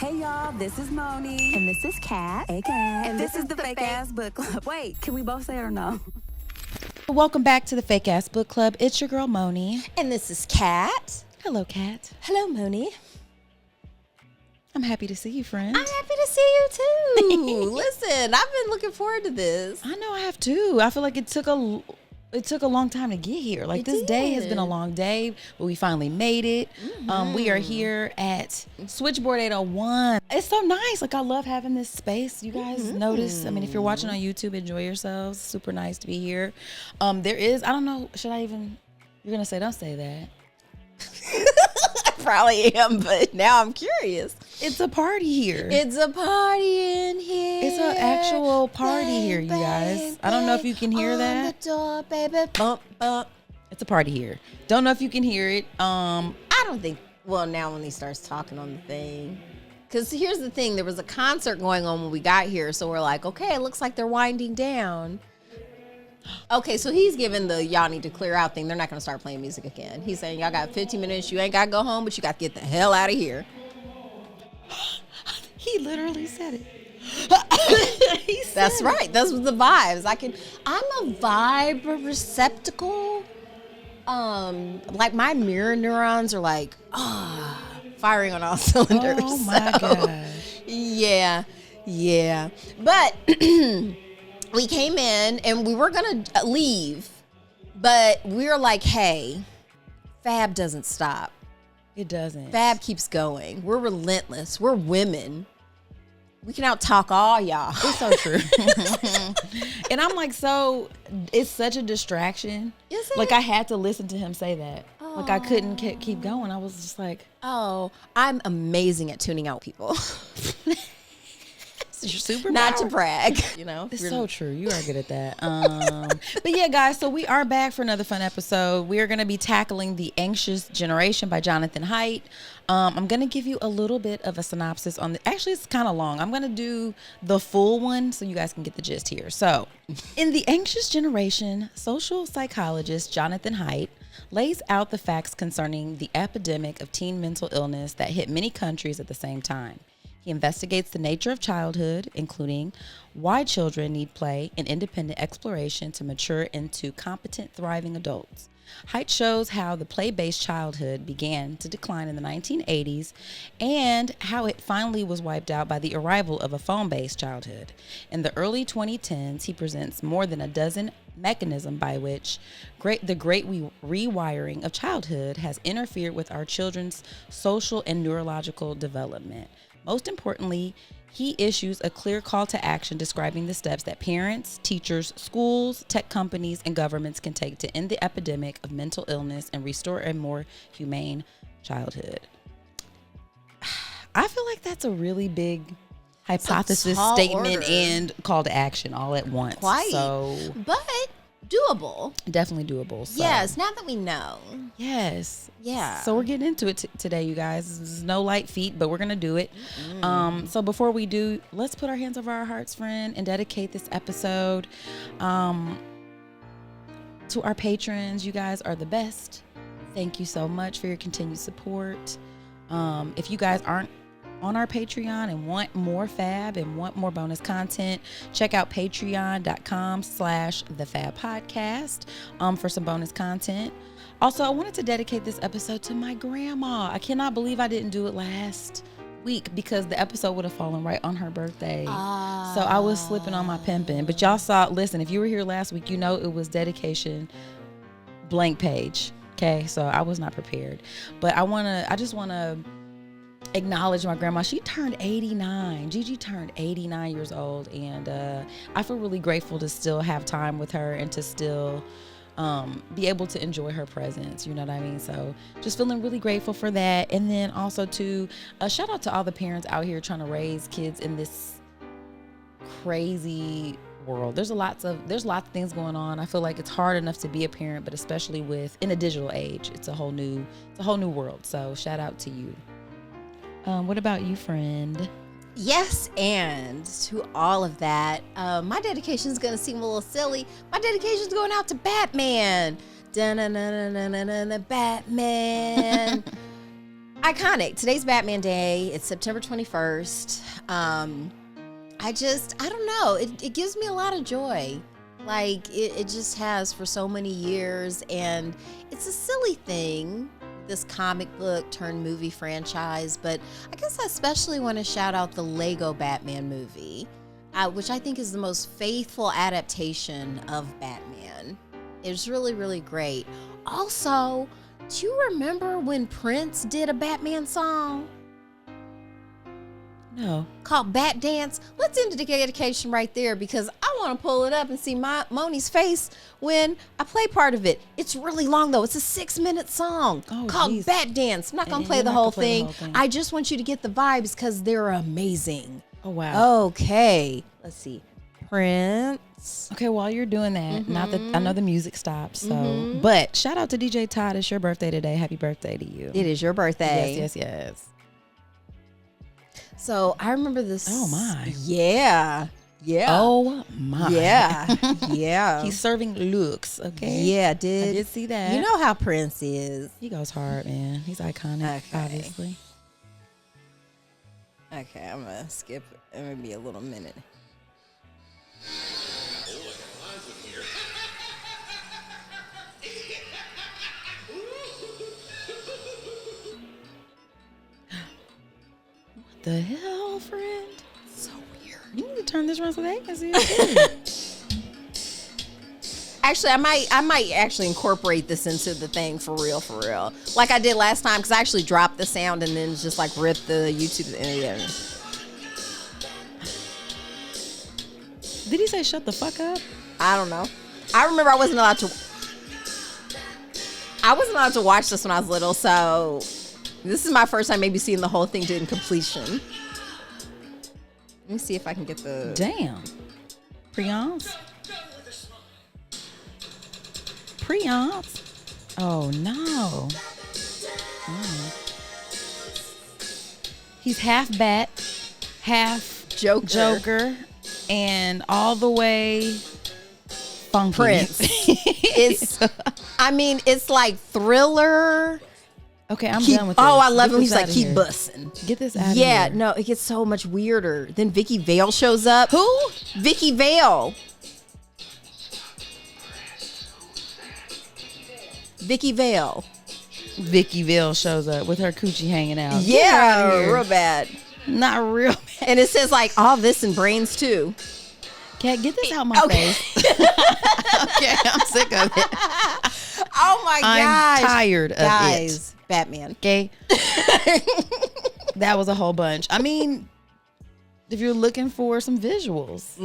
Hey y'all, this is Moni. And this is Kat. Hey Kat. And this is the Fake Ass Book Club. Wait, can we both say it or no? Welcome back to the Fake Ass Book Club. It's your girl Moni. And this is Kat. Hello, Kat. Hello, Moni. I'm happy to see you, friend. I'm happy to see you too. Listen, I've been looking forward to this. I know I have too. I feel like it took a long time to get here. Like this day has been a long day, but we finally made it. We are here at Switchboard 801. It's so nice. Like I love having this space. You guys notice? I mean, if you're watching on YouTube, enjoy yourselves. Super nice to be here. There is, I don't know, should I even, you're gonna say, don't say that. I probably am, but now I'm curious. It's a party here. It's a party in here. It's an actual party here, you guys. I don't know if you can hear that. On the door, baby. Bump, bump. It's a party here. Don't know if you can hear it. I don't think, well, now when he starts talking on the thing. Because here's the thing. There was a concert going on when we got here. So we're like, okay, it looks like they're winding down. Okay, so he's giving the y'all need to clear out thing. They're not going to start playing music again. He's saying, y'all got 15 minutes. You ain't got to go home, but you got to get the hell out of here. He literally said it. That's right. Those were the vibes. I'm a vibe receptacle. Like my mirror neurons are like, firing on all cylinders. Oh my gosh. Yeah. But we came in and we were going to leave, but we were like, hey, Fab doesn't stop. It doesn't. Fab keeps going. We're relentless. We're women. We can out-talk all y'all. It's so true. And I'm like, so it's such a distraction. Is it? Like I had to listen to him say that. Like I couldn't keep going. I was just like, oh, I'm amazing at tuning out people. you're super Not to brag, you know. It's so true. You are good at that. But yeah, guys, so we are back for another fun episode. We are going to be tackling The Anxious Generation by Jonathan Haidt. I'm going to give you a little bit of a synopsis on actually, it's kind of long. I'm going to do the full one so you guys can get the gist here. So, in The Anxious Generation, social psychologist Jonathan Haidt lays out the facts concerning the epidemic of teen mental illness that hit many countries at the same time. He investigates the nature of childhood, including why children need play and independent exploration to mature into competent, thriving adults. Haidt shows how the play-based childhood began to decline in the 1980s and how it finally was wiped out by the arrival of a phone-based childhood. In the early 2010s, he presents more than a dozen mechanisms by which the great rewiring of childhood has interfered with our children's social and neurological development. Most importantly, he issues a clear call to action describing the steps that parents, teachers, schools, tech companies, and governments can take to end the epidemic of mental illness and restore a more humane childhood. I feel like that's a really big hypothesis, statement, order. And call to action all at once. Quite. So, but doable. Definitely doable. So. Yes, now that we know. Yes. Yeah. So we're getting into it today, you guys. This is no light feat, but we're going to do it. So before we do, let's put our hands over our hearts, friend, and dedicate this episode to our patrons. You guys are the best. Thank you so much for your continued support. If you guys aren't on our Patreon and want more fab and want more bonus content, check out patreon.com/thefabpodcast for some bonus content. Also, I wanted to dedicate this episode to my grandma. I cannot believe I didn't do it last week because the episode would have fallen right on her birthday. So I was slipping on my pimping. But y'all saw, listen, if you were here last week, you know it was dedication blank page. Okay, so I was not prepared. But I just want to acknowledge my grandma. She turned 89. Gigi turned 89 years old, and I feel really grateful to still have time with her and to still be able to enjoy her presence. You know what I mean? So just feeling really grateful for that. And then also to shout out to all the parents out here trying to raise kids in this crazy world. There's lots of things going on. I feel like it's hard enough to be a parent, but especially in a digital age, it's a whole new world. So shout out to you. What about you, friend? Yes, and to all of that, my dedication is going to seem a little silly. My dedication is going out to Batman. Da-na-na-na-na-na-na, Batman. iconic. Today's Batman Day. It's September 21st. I don't know. It gives me a lot of joy. Like, it just has for so many years. And it's a silly thing, this comic book turned movie franchise. But I guess I especially want to shout out the Lego Batman movie, which I think is the most faithful adaptation of Batman. It's really, really great. Also, do you remember when Prince did a Batman song? No. Called Bat Dance? Let's end the dedication right there because I want to pull it up and see Moni's face when I play part of it. It's really long though. It's a 6-minute song called geez. Bat Dance. I'm not going to play the whole thing. I just want you to get the vibes because they're amazing. Oh, wow. Okay. Let's see. Prince. Okay, while you're doing that, not that I know the music stopped, so but shout out to DJ Todd. It's your birthday today. Happy birthday to you. It is your birthday. Yes. So I remember this. Oh my. Yeah. Oh my. Yeah. He's serving looks. Okay. Yeah, I did see that. You know how Prince is. He goes hard, man. He's iconic, obviously. Okay, I'm gonna skip maybe a little minute. What the hell, friend? So weird. You need to turn this around so they can see it. Actually, I might actually incorporate this into the thing for real. Like I did last time, because I actually dropped the sound and then just like ripped the YouTube. Yeah. Did he say shut the fuck up? I don't know. I remember I wasn't allowed to watch this when I was little, so this is my first time maybe seeing the whole thing to completion. Let me see if I can get the... Damn. Priance? Oh, no. Oh. He's half bat, half Joker, and all the way funky. Prince. It's like Thriller. Okay, I'm done with this. Oh, I love Get him. this He's like, outta keep here. bussing. Get this out of here. Yeah, no, it gets so much weirder. Then Vicky Vale shows up. Who? Vicky Vale. Vicky Vale. Vicky Vale shows up with her coochie hanging out. Yeah, real bad. Not real bad. And it says like all this and brains too. Kat, get this out my face. Okay, I'm sick of it. Oh my gosh. I'm tired of Guys, Batman. Okay. That was a whole bunch. I mean, if you're looking for some visuals,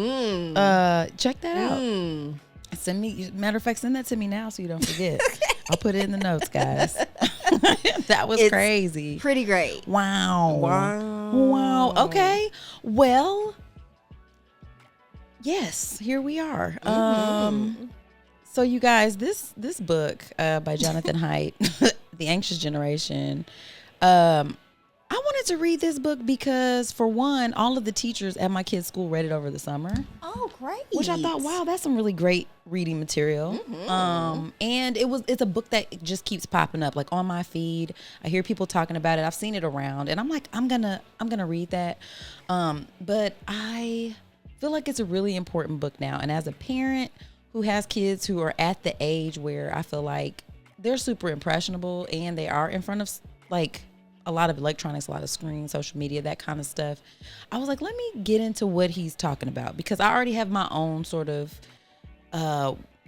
check that out. Send me, matter of fact, send that to me now so you don't forget. I'll put it in the notes, guys. That was crazy. Pretty great. Wow. Okay. Well, yes, here we are. So you guys, this book by Jonathan Haidt, The Anxious Generation, I wanted to read this book because, for one, all of the teachers at my kids' school read it over the summer. Oh, great. Which I thought, wow, that's some really great reading material. And it's a book that just keeps popping up, like on my feed. I hear people talking about it. I've seen it around, and I'm like, I'm gonna read that. But I feel like it's a really important book now. And as a parent who has kids who are at the age where I feel like they're super impressionable and they are in front of like a lot of electronics, a lot of screens, social media, that kind of stuff, I was like, let me get into what he's talking about, because I already have my own sort of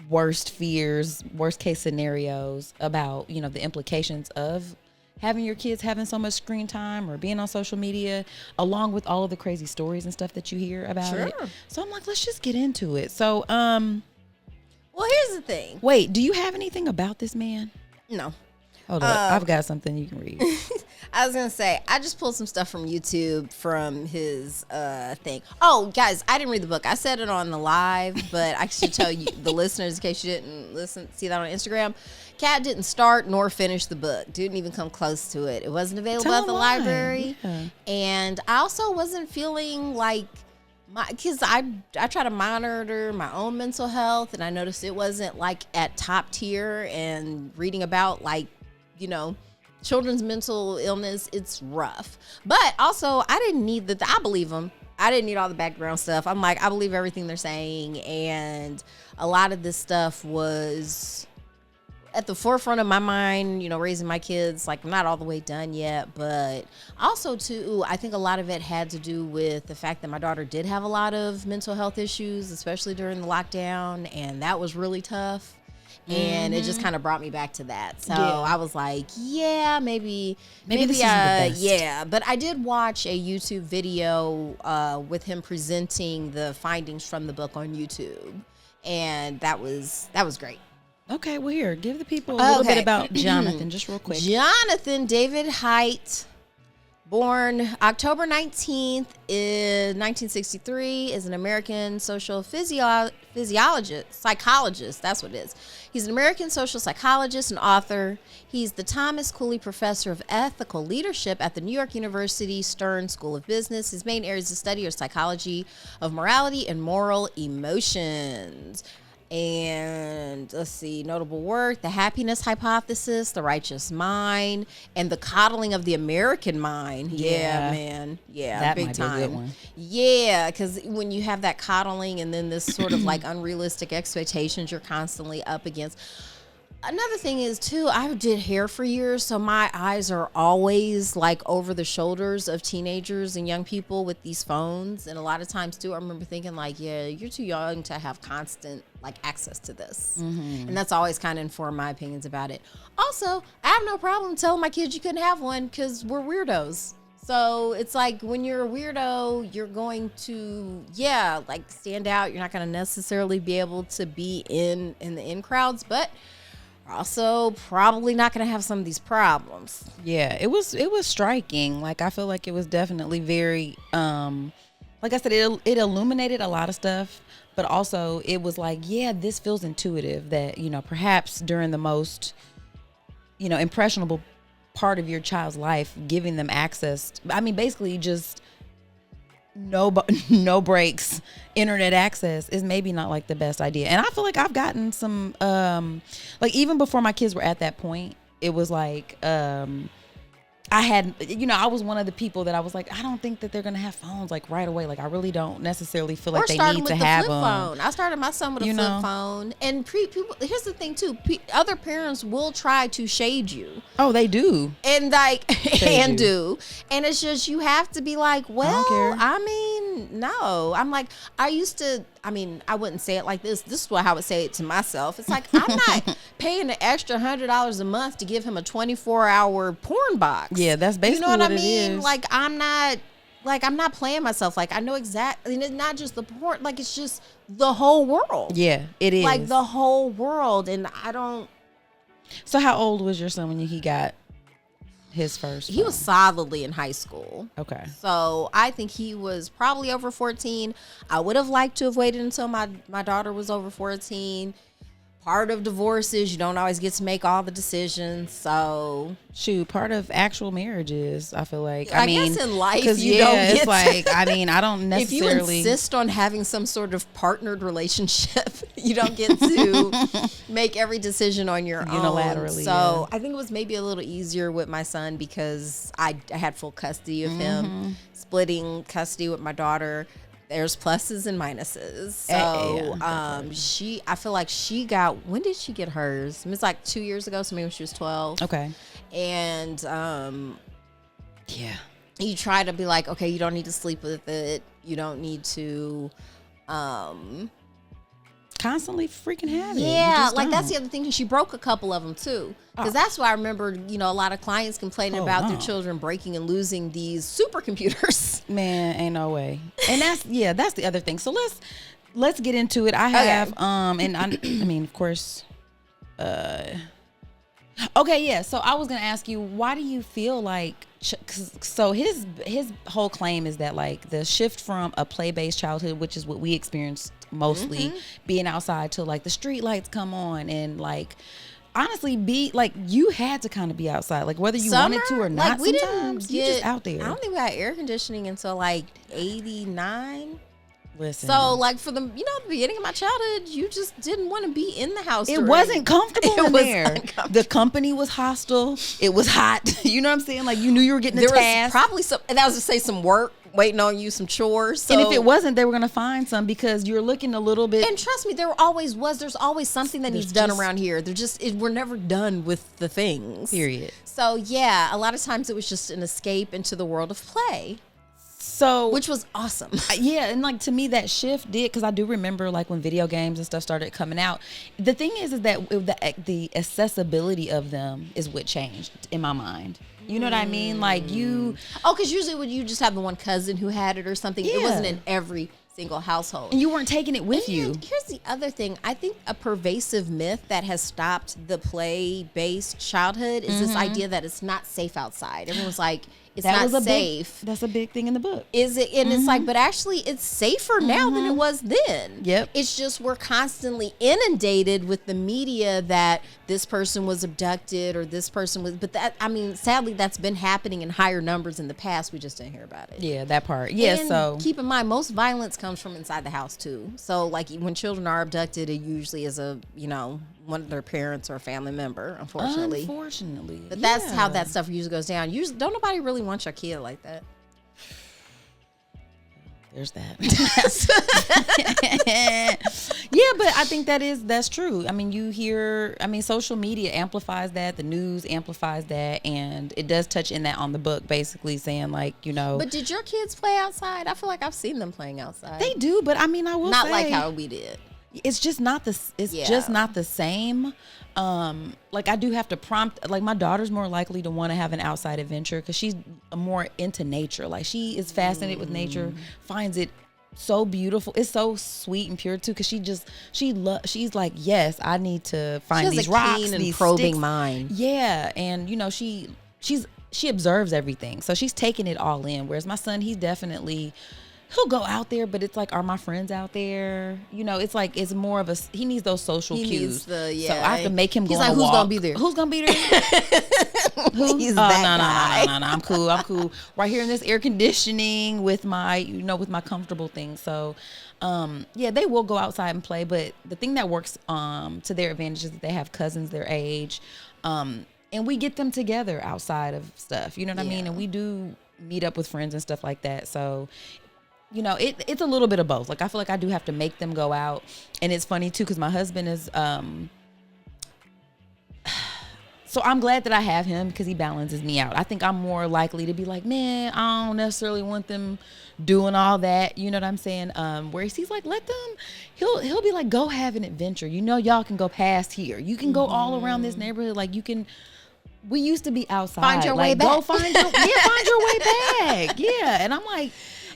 worst fears, worst case scenarios about, you know, the implications of having your kids having so much screen time or being on social media, along with all of the crazy stories and stuff that you hear about it. So I'm like, let's just get into it. So, well, here's the thing. Wait, do you have anything about this man? No. Hold up. I've got something you can read. I was going to say, I just pulled some stuff from YouTube from his thing. Oh, guys, I didn't read the book. I said it on the live, but I should tell you, the listeners, in case you didn't see that on Instagram, Kat didn't start nor finish the book. Didn't even come close to it. It wasn't available at the library. Yeah. And I also wasn't feeling like, because I try to monitor my own mental health, and I noticed it wasn't like at top tier, and reading about like, you know, children's mental illness, it's rough. But also, I didn't need I believe them. I didn't need all the background stuff. I'm like, I believe everything they're saying. And a lot of this stuff was at the forefront of my mind, you know, raising my kids. Like, I'm not all the way done yet, but also too, I think a lot of it had to do with the fact that my daughter did have a lot of mental health issues, especially during the lockdown, and that was really tough. And it just kind of brought me back to that. So I was like, yeah, maybe this isn't the best. Yeah. But I did watch a YouTube video with him presenting the findings from the book on YouTube, and that was great. Okay, well, here, give the people a little bit about Jonathan, just real quick. Jonathan David Haidt, born October 19th in 1963, is an American social psychologist. That's what it is. He's an American social psychologist and author. He's the Thomas Cooley Professor of Ethical Leadership at the New York University Stern School of Business. His main areas of study are psychology of morality and moral emotions. And let's see, notable work: The Happiness Hypothesis, The Righteous Mind, and The Coddling of the American Mind. Yeah, man. Yeah, that big might time. be a good one. Yeah, because when you have that coddling and then this sort of like unrealistic expectations you're constantly up against. Another thing is too, I did hair for years, so my eyes are always like over the shoulders of teenagers and young people with these phones. And a lot of times too, I remember thinking like, yeah, you're too young to have constant like access to this. And that's always kind of informed my opinions about it. Also, I have no problem telling my kids you couldn't have one because we're weirdos. So it's like when you're a weirdo, you're going to, like stand out. You're not going to necessarily be able to be in the in crowds, but also probably not going to have some of these problems. Yeah, it was striking. Like, I feel like it was definitely very, like I said, it illuminated a lot of stuff, but also it was like, yeah, this feels intuitive that, you know, perhaps during the most, you know, impressionable part of your child's life, giving them access. I mean, basically just no breaks internet access is maybe not like the best idea. And I feel like I've gotten some like even before my kids were at that point, it was like I had, you know, I was one of the people that I was like, I don't think that they're gonna have phones like right away. Like, I really don't necessarily feel like they need to have them. Phone. I started my son with a flip phone, and people. Here's the thing too: other parents will try to shade you. Oh, they do, and like, and it's just you have to be like, well, I mean, no. I'm like, I wouldn't say it like this. This is how I would say it to myself. It's like, I'm not paying an extra $100 a month to give him a 24-hour porn box. Yeah, that's basically what I mean. Is. Like, I'm not playing myself. Like, I know exactly. And it's not just the porn. Like, it's just the whole world. Yeah, it is. Like, the whole world. And I don't. So how old was your son when he got his first phone? He was solidly in high school. Okay. So I think he was probably over 14. I would have liked to have waited until my daughter was over 14. Part of divorce is you don't always get to make all the decisions. So part of actual marriage is, I feel like, I mean, guess in life you don't get it's like, I mean, I don't necessarily. If you insist on having some sort of partnered relationship, you don't get to make every decision on your unilaterally. Own. So I think it was maybe a little easier with my son because I had full custody of him, splitting custody with my daughter. There's pluses and minuses. So I feel like she got, when did she get hers? It was like 2 years ago, so maybe when she was 12. Okay. And you try to be like, okay, you don't need to sleep with it. You don't need to constantly freaking have it. Yeah, like that's the other thing. She broke a couple of them too. Because that's why I remember, you know, a lot of clients complaining about their children breaking and losing these supercomputers. Man, ain't no way. And that's the other thing. So let's get into it. I have and I mean, of course, so I was gonna ask you, why do you feel like? So his whole claim is that like the shift from a play-based childhood, which is what we experienced mostly, being outside till like the street lights come on and like. Honestly, you had to kind of be outside, like whether you wanted to or not. Like, sometimes you just out there. I don't think we had air conditioning until like 89. Listen. So, like, for the beginning of my childhood, you just didn't want to be in the house. It wasn't comfortable in there. Uncomfortable. The company was hostile. It was hot. You know what I'm saying? Like, you knew you were getting a There was task. probably some, and I was to say some work waiting on you, some chores. So. And if it wasn't, they were going to find some because you're looking a little bit. And trust me, there's always something that needs done around here. We're never done with the things. Period. So, yeah, a lot of times it was just an escape into the world of play. So, which was awesome. Yeah, and like to me that shift did, because I do remember like when video games and stuff started coming out. The thing is that the accessibility of them is what changed in my mind. You know what I mean? Like because usually when you just have the one cousin who had it or something, it wasn't in every single household. And you weren't taking it with you. Here's the other thing. I think a pervasive myth that has stopped the play-based childhood is this idea that it's not safe outside. Everyone's like, it's not safe. That's a big thing in the book. Is it? And it's like, but actually it's safer now than it was then. Yep. It's just we're constantly inundated with the media that this person was abducted or this person was, but that, I mean, sadly that's been happening in higher numbers in the past. We just didn't hear about it. Yeah, that part. Yeah, and so. keep in mind, most violence comes from inside the house too. So like when children are abducted, it usually is one of their parents or a family member, unfortunately. But that's how that stuff usually goes down. Usually, don't nobody really want your kid like that. There's that. Yeah, but I think that's true. I mean, social media amplifies that, the news amplifies that, and it does touch in that on the book, basically saying like, But did your kids play outside? I feel like I've seen them playing outside. They do, but I mean, I will not say, like how we did. It's just not just not the same. Like I do have to prompt, like my daughter's more likely to want to have an outside adventure because she's more into nature. Like she is fascinated with nature, finds it so beautiful. It's so sweet and pure too, because she's like, yes, I need to find these rocks, keen and these probing sticks. mind. Yeah, and she observes everything, so she's taking it all in. Whereas my son, he'll go out there, but it's like, are my friends out there? It's like, it's more of he needs those social cues. So I have to make him go on a walk. He's like, who's going to be there? Who's going to be there? Who? He's that guy. No. I'm cool. Right here in this air conditioning with my, with my comfortable things. So, yeah, they will go outside and play. But the thing that works to their advantage is that they have cousins their age. And we get them together outside of stuff. You know what I mean? And we do meet up with friends and stuff like that. So, it's a little bit of both. Like, I feel like I do have to make them go out. And it's funny, too, because my husband is... So I'm glad that I have him because he balances me out. I think I'm more likely to be like, man, I don't necessarily want them doing all that. You know what I'm saying? Whereas he's like, let them... He'll be like, go have an adventure. Y'all can go past here. You can go all around this neighborhood. Like, you can... We used to be outside. Find your way back. Go find your way back. Yeah. And I'm like...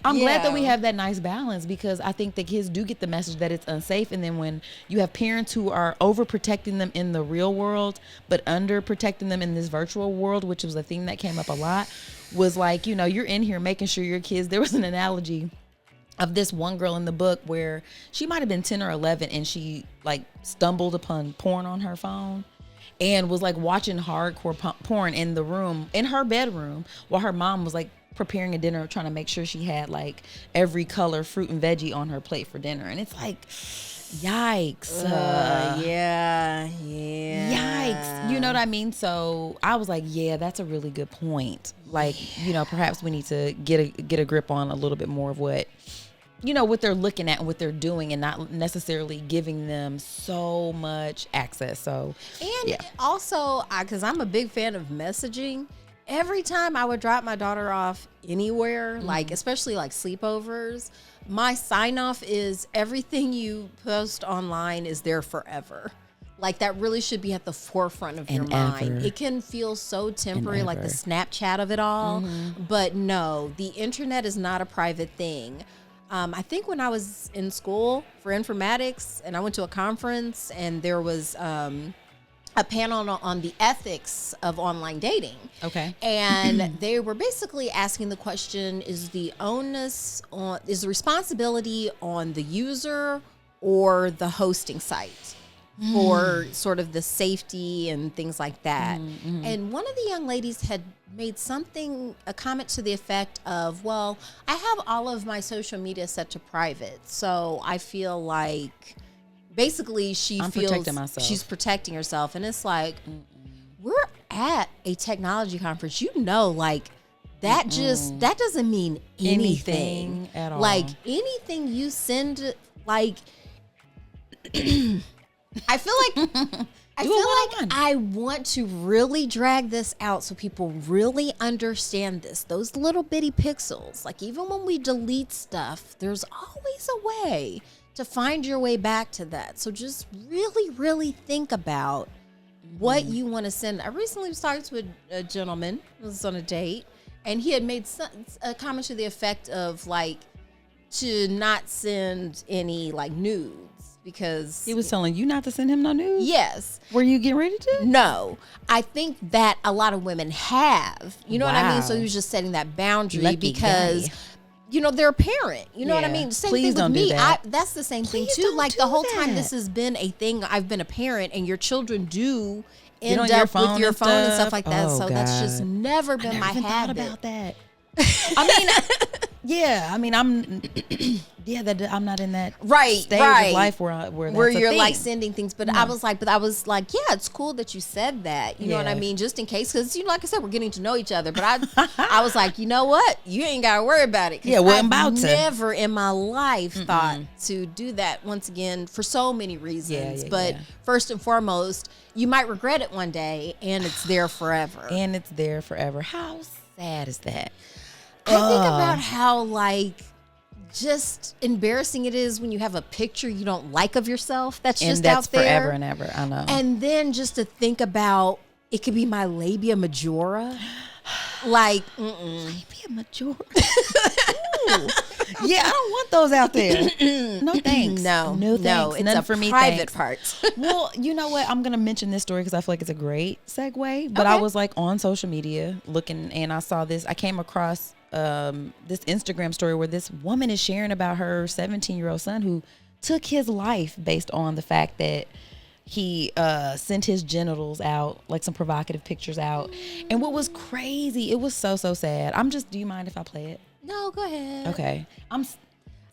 I'm glad that we have that nice balance, because I think the kids do get the message that it's unsafe. And then when you have parents who are overprotecting them in the real world, but underprotecting them in this virtual world, which was a thing that came up a lot, was like, you're in here making sure your kids, there was an analogy of this one girl in the book where she might have been 10 or 11 and she like stumbled upon porn on her phone and was like watching hardcore porn in her bedroom while her mom was like preparing a dinner, trying to make sure she had like every color fruit and veggie on her plate for dinner. And it's like, yikes. Yeah. Yikes. You know what I mean? So I was like, yeah, that's a really good point. Like, perhaps we need to get a grip on a little bit more of what they're looking at and what they're doing, and not necessarily giving them so much access. So, and also, because I'm a big fan of messaging, every time I would drop my daughter off anywhere, like especially like sleepovers, my sign off is everything you post online is there forever. Like that really should be at the forefront of your mind. It can feel so temporary, like the Snapchat of it all. But no, the internet is not a private thing. I think when I was in school for informatics and I went to a conference and there was a panel on the ethics of online dating. Okay. And they were basically asking the question, is the responsibility on the user or the hosting site? for sort of the safety and things like that. And one of the young ladies had made a comment to the effect of, well, I have all of my social media set to private. So I feel like basically I'm protecting myself. She's protecting herself. And it's like, we're at a technology conference, like that that doesn't mean anything at all. Like anything you send, like I feel like I want to really drag this out so people really understand this. Those little bitty pixels, like even when we delete stuff, there's always a way to find your way back to that. So just really, really think about what you want to send. I recently was talking to a gentleman, was on a date, and he had made a comment to the effect of like to not send any like nudes because he was telling you not to send him no nudes. Yes. Were you getting ready to? No. I think that a lot of women have. You know what I mean? So he was just setting that boundary. Lucky because guy. They're a parent. You know what I mean? Same Please thing with me. do that. That's the same Please thing too. Like the whole time that. this has been a thing, I've been a parent, and your children do end on up your with phone your and phone and stuff like that. Oh, So that's just God. never been my even habit. thought about that. I mean, yeah. I mean, I'm not in that stage of life where you're a like thing. sending things. But I was like, yeah, it's cool that you said that. You know what I mean? Just in case, because like I said, we're getting to know each other. But I was like, you know what? You ain't got to worry about it. Yeah, we're I've about to. never in my life thought to do that once again for so many reasons. But first and foremost, you might regret it one day, and it's there forever. How sad is that? I think about how like just embarrassing it is when you have a picture you don't like of yourself that's just out there. Forever and ever. I know. And then just to think about it could be my labia majora. Like, Labia majora. Yeah, I don't want those out there. No thanks. No thanks. it's None a for me. private Thanks. part. Well, you know what? I'm gonna mention this story because I feel like it's a great segue. But I was like on social media looking, and I saw this. I came across this Instagram story where this woman is sharing about her 17-year-old son who took his life based on the fact that he sent his genitals out, like some provocative pictures out. And what was crazy, it was so sad. Do you mind if I play it? No, go ahead. Okay. It's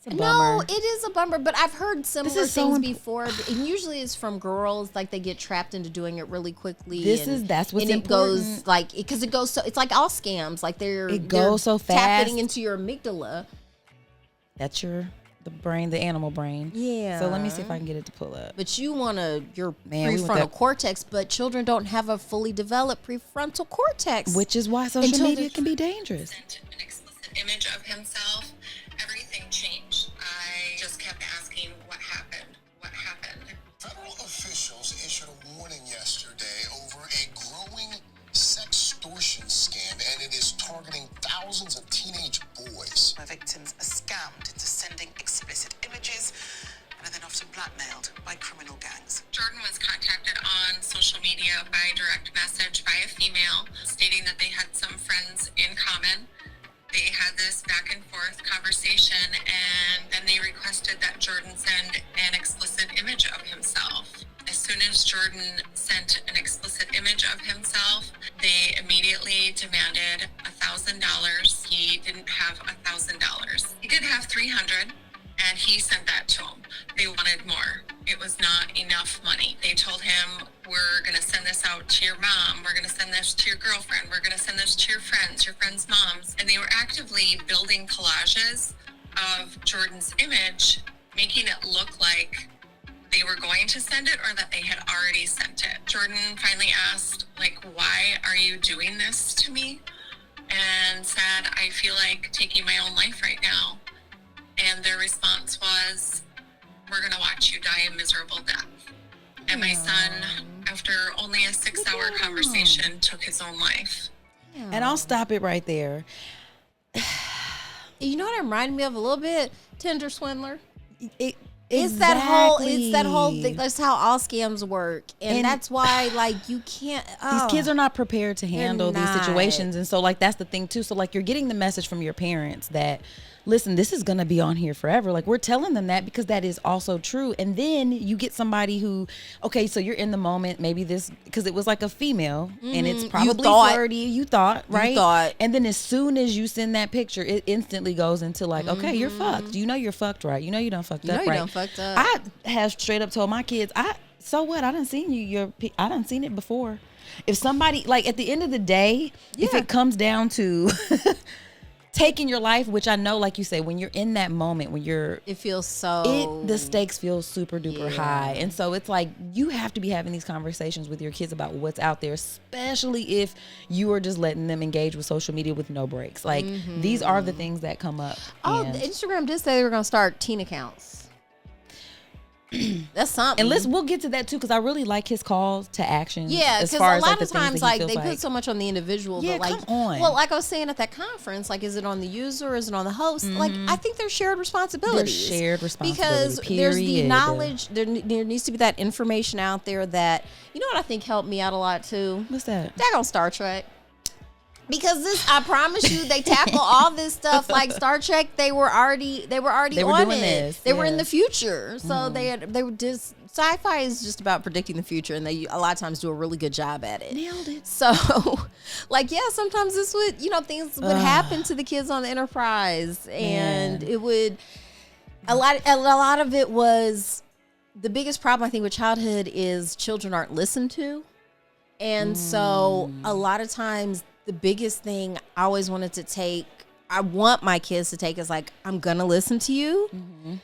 a bummer. No, it is a bummer, but I've heard similar things before. And usually it's from girls, like they get trapped into doing it really quickly. That's what's and important. it goes like, because it goes so, it's like all scams. Like it goes so fast. Tapping into your amygdala. That's the brain, the animal brain. Yeah. So let me see if I can get it to pull up. But you want your prefrontal cortex, but children don't have a fully developed prefrontal cortex. Which is why social media can be dangerous. An explicit image of himself, everything changed. I just kept asking, what happened? What happened? Federal officials issued a warning yesterday over a growing sextortion scam, and it is targeting thousands of teenage boys. My victims are scammed into sending explicit images and are then often blackmailed by criminal gangs. Jordan was contacted on social media by direct message by a female stating that they had some friends in common. They had this back and forth conversation, and then they requested that Jordan send an explicit image of himself. As soon as Jordan sent an explicit image of himself, they immediately demanded $1,000. He didn't have $1,000. He did have $300, and he sent that to them. They wanted more. It was not enough money. They told him, we're going to send this out to your mom. We're going to send this to your girlfriend. We're going to send this to your friends' moms. And they were actively building collages of Jordan's image, making it look like they were going to send it or that they had already sent it. Jordan finally asked, why are you doing this to me? And said, I feel like taking my own life right now. And their response was, we're going to watch you die a miserable death. And my son, after only a 6-hour conversation, took his own life. And I'll stop it right there. You know what it reminded me of a little bit? Tinder swindler. It's that whole thing. That's how all scams work. And that's why, you can't. These kids are not prepared to handle these not. situations. And so, that's the thing, too. So, you're getting the message from your parents that, listen, this is going to be on here forever. Like, we're telling them that because that is also true. And then you get somebody who, okay, so you're in the moment, maybe this, because it was like a female and it's probably flirty. You thought, right? You thought. And then as soon as you send that picture, it instantly goes into like, okay, you're fucked. You know you're fucked, right? You know you done fucked up, you right? done fucked up. I have straight up told my kids, so what? I done seen I done seen it before. If somebody, like, at the end of the day, if it comes down to taking your life, which I know, like you say, when you're in that moment, when it feels so, the stakes feel super duper high. And so it's like, you have to be having these conversations with your kids about what's out there, especially if you are just letting them engage with social media with no breaks. Like, these are the things that come up. Oh, Instagram did say they were going to start teen accounts. That's something. And we'll get to that too, because I really like his calls to action. Yeah, because a lot of times, like, they put so much on the individual. Yeah, but, like, come on. Well, like I was saying at that conference, like, is it on the user? Is it on the host? Like, I think they're shared responsibilities. They're shared responsibility, because there's the period. knowledge. There needs to be that information out there that, you know what I think helped me out a lot too? What's that? Daggone Star Trek. Because I promise you, they tackle all this stuff like Star Trek. They were already on doing it. this, They were in the future, so they were just. Sci-fi is just about predicting the future, and they a lot of times do a really good job at it. Nailed it. So, like, yeah, sometimes this would, things would happen to the kids on the Enterprise, and it would. A lot of it was the biggest problem I think with childhood is children aren't listened to, and so a lot of times the biggest thing I always wanted to take. I want my kids to take is like, I'm going to listen to you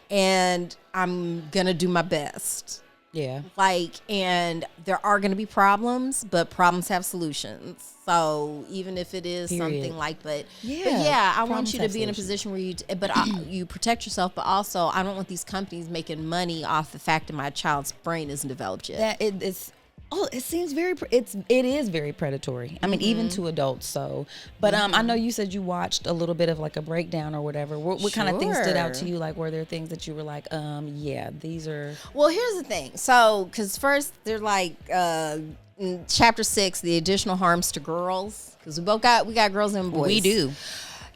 and I'm going to do my best. Yeah. Like, and there are going to be problems, but problems have solutions. So even if it is something like, but I want you to be in a position where you protect yourself, but also I don't want these companies making money off the fact that my child's brain isn't developed yet. It seems it is very predatory. I mean, even to adults. So, but I know you said you watched a little bit of like a breakdown or whatever. What kind of things stood out to you? Like, were there things that you were like, these are. Well, here's the thing. So, because first they're like, in chapter 6, the additional harms to girls. Because we got girls and boys. We do.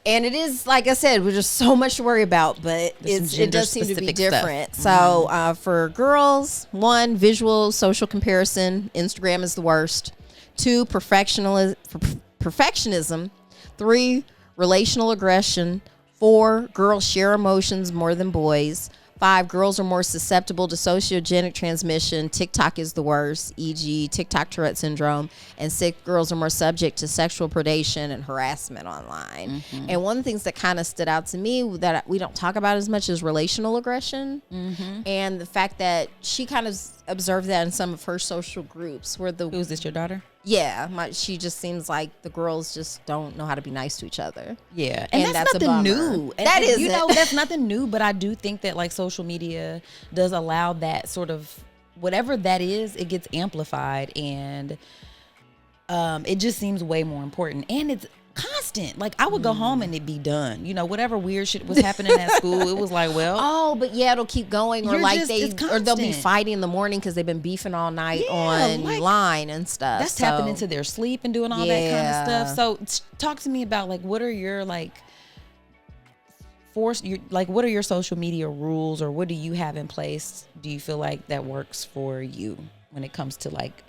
And it is, like I said, we're just so much to worry about, but it does seem to be different. So for girls, 1, visual social comparison. Instagram is the worst. 2, perfectionism. 3, relational aggression. 4, girls share emotions more than boys. 5, girls are more susceptible to sociogenic transmission. TikTok is the worst, e.g. TikTok Tourette syndrome. And 6, girls are more subject to sexual predation and harassment online. And one of the things that kind of stood out to me that we don't talk about as much is relational aggression. And the fact that she kind of observed that in some of her social groups. Who's this, your daughter? Yeah, she just seems like the girls just don't know how to be nice to each other. Yeah, and that's nothing new. That is, that's nothing new. But I do think that like social media does allow that sort of whatever that is, it gets amplified, and it just seems way more important, and it's constant. Like I would go home and it'd be done. Whatever weird shit was happening at school, it was like, well, but yeah, it'll keep going, or like they'll be fighting in the morning because they've been beefing all night online and stuff. That's tapping into their sleep and doing all that kind of stuff. So talk to me about like what are your what are your social media rules, or what do you have in place? Do you feel like that works for you when it comes to like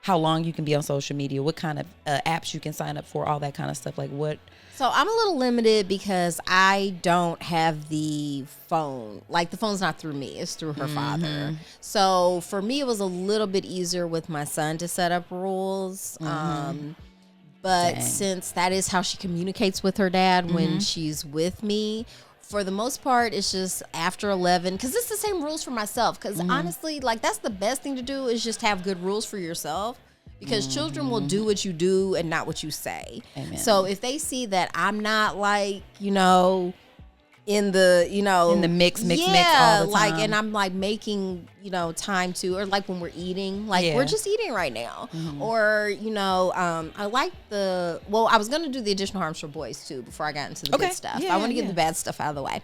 how long you can be on social media, what kind of apps you can sign up for, all that kind of stuff? Like what? So I'm a little limited because I don't have the phone. Like the phone's not through me, it's through her father. So for me, it was a little bit easier with my son to set up rules. But since that is how she communicates with her dad when she's with me, for the most part, it's just after 11, because it's the same rules for myself. Because honestly, like that's the best thing to do is just have good rules for yourself. Because children will do what you do and not what you say. Amen. So if they see that I'm not like, in the mix all the time. Like, and I'm like making, time to, or like when we're eating, like we're just eating right now. Or, I like I was going to do the additional harms for boys too before I got into the good stuff. I want to get the bad stuff out of the way.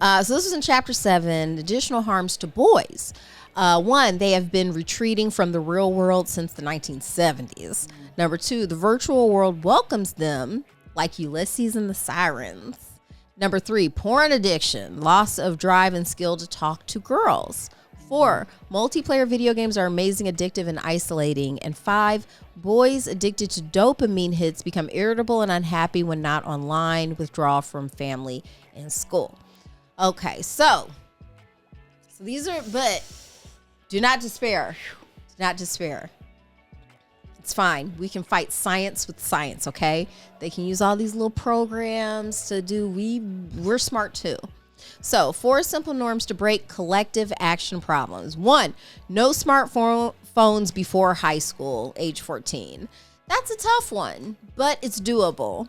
So this was in chapter 7, additional harms to boys. 1, they have been retreating from the real world since the 1970s. Number 2, the virtual world welcomes them like Ulysses and the Sirens. Number 3, porn addiction, loss of drive and skill to talk to girls. 4, multiplayer video games are amazing, addictive, and isolating. And 5, boys addicted to dopamine hits become irritable and unhappy when not online, withdraw from family and school. Okay, so these are, but do not despair. Do not despair. It's fine. We can fight science with science, okay? They can use all these little programs to do, we're smart too. So 4 simple norms to break collective action problems. 1, no smartphones before high school, age 14. That's a tough one, but it's doable.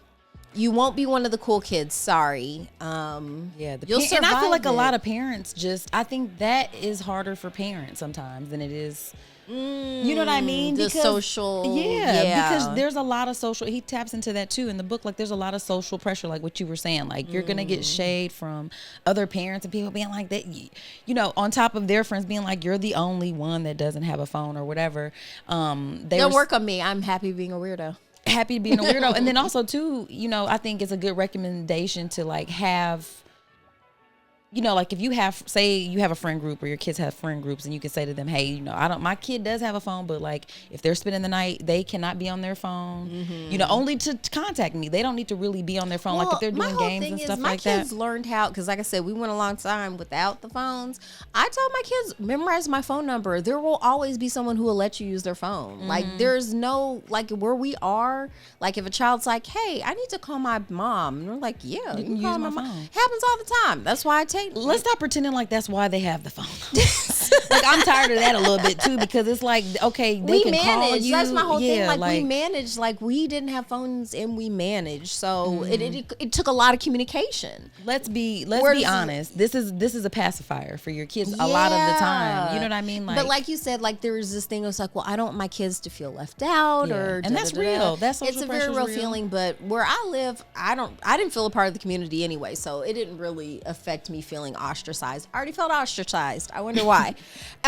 You won't be one of the cool kids. Sorry. You'll survive. And I feel like a lot of parents I think that is harder for parents sometimes than it is. You know what I mean? The social. Yeah, because there's a lot of social. He taps into that too in the book. Like there's a lot of social pressure, like what you were saying. Like you're gonna get shade from other parents and people being like that. You know, on top of their friends being like, you're the only one that doesn't have a phone or whatever. Don't work on me. I'm happy being a weirdo. Happy being a weirdo. And then also too, you know, I think it's a good recommendation to like have, you know, like if you have, say you have a friend group or your kids have friend groups and you can say to them, hey, you know, my kid does have a phone, but like if they're spending the night, they cannot be on their phone, you know, only to contact me. They don't need to really be on their phone. Like if they're doing games and stuff like that. My kids learned how, because like I said, we went a long time without the phones. I told my kids, memorize my phone number. There will always be someone who will let you use their phone. Like there's no, like where we are, like if a child's like, hey, I need to call my mom. And we're like, yeah, you can use my phone. Happens all the time. That's why I take. Let's stop pretending like that's why they have the phone. Like I'm tired of that a little bit too, because it's like, okay, they can call you. That's my whole thing. Like we managed, like we didn't have phones and we managed. So it took a lot of communication. Let's be honest. This is a pacifier for your kids a lot of the time. You know what I mean? Like, but like you said, like there was this thing. It was like, well, I don't want my kids to feel left out, and that's real. That's social it's a very real feeling. But where I live, I didn't feel a part of the community anyway, so it didn't really affect me feeling ostracized. I already felt ostracized. I wonder why.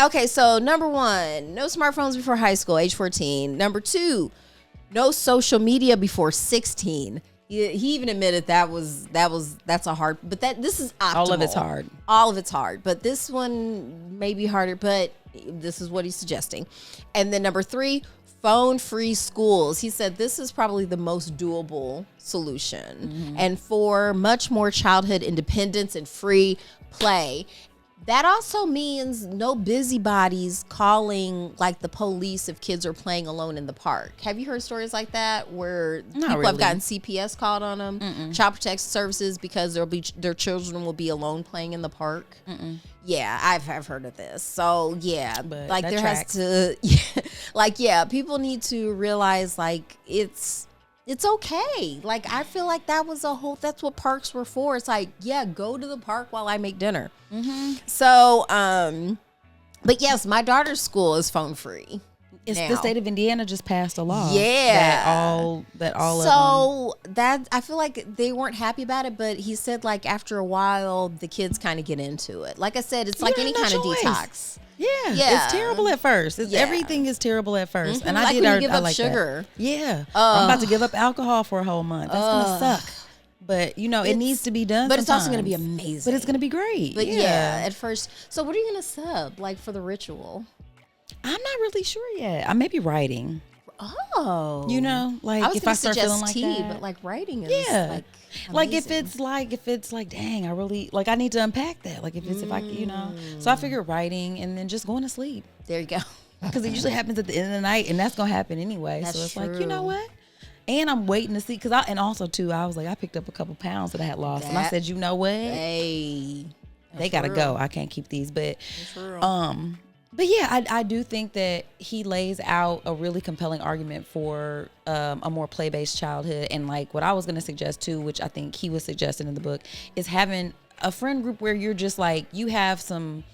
Okay, so number 1, no smartphones before high school, age 14. Number 2, no social media before 16. He even admitted that's a hard, but this is optimal. All of it's hard. All of it's hard, but this one may be harder, but this is what he's suggesting. And then number 3, phone-free schools. He said this is probably the most doable solution. And 4, much more childhood independence and free play. That also means no busybodies calling like the police if kids are playing alone in the park. Have you heard stories like that where people have gotten CPS called on them, Child Protection Services, because their children will be alone playing in the park? Yeah, I've heard of this. So yeah, but like there tracks. Has to, like people need to realize like it's okay. Like I feel like that's what parks were for. It's like, yeah, go to the park while I make dinner. So, but yes, my daughter's school is phone free. It's the state of Indiana just passed a law. Yeah. That all so of them. That I feel like they weren't happy about it, but he said like after a while the kids kind of get into it. Like I said, it's like any kind of detox. Yeah, it's terrible at first. Everything is terrible at 1st, and I did. Give up sugar. That. Yeah, I'm about to give up alcohol for a whole month. That's gonna suck. But you know, it needs to be done. But it's also gonna be amazing. But it's gonna be great. But yeah, at first. So what are you gonna sub like for the ritual? I'm not really sure yet. I may be writing. Oh, you know, like if I start feeling like tea, that. but like writing is like if it's like dang, I really like I need to unpack that. Like if I you know, so I figure writing and then just going to sleep. There you go. Because it usually happens at the end of the night, and that's gonna happen anyway. So it's like, you know what? And I'm waiting to see, and also too, I was like, I picked up a couple pounds that I had lost, and I said, you know what? Hey, they gotta go. I can't keep these, but But yeah, I do think that he lays out a really compelling argument for a more play-based childhood. And like what I was going to suggest too, which I think he was suggesting in the book, is having a friend group where you're just like, you have some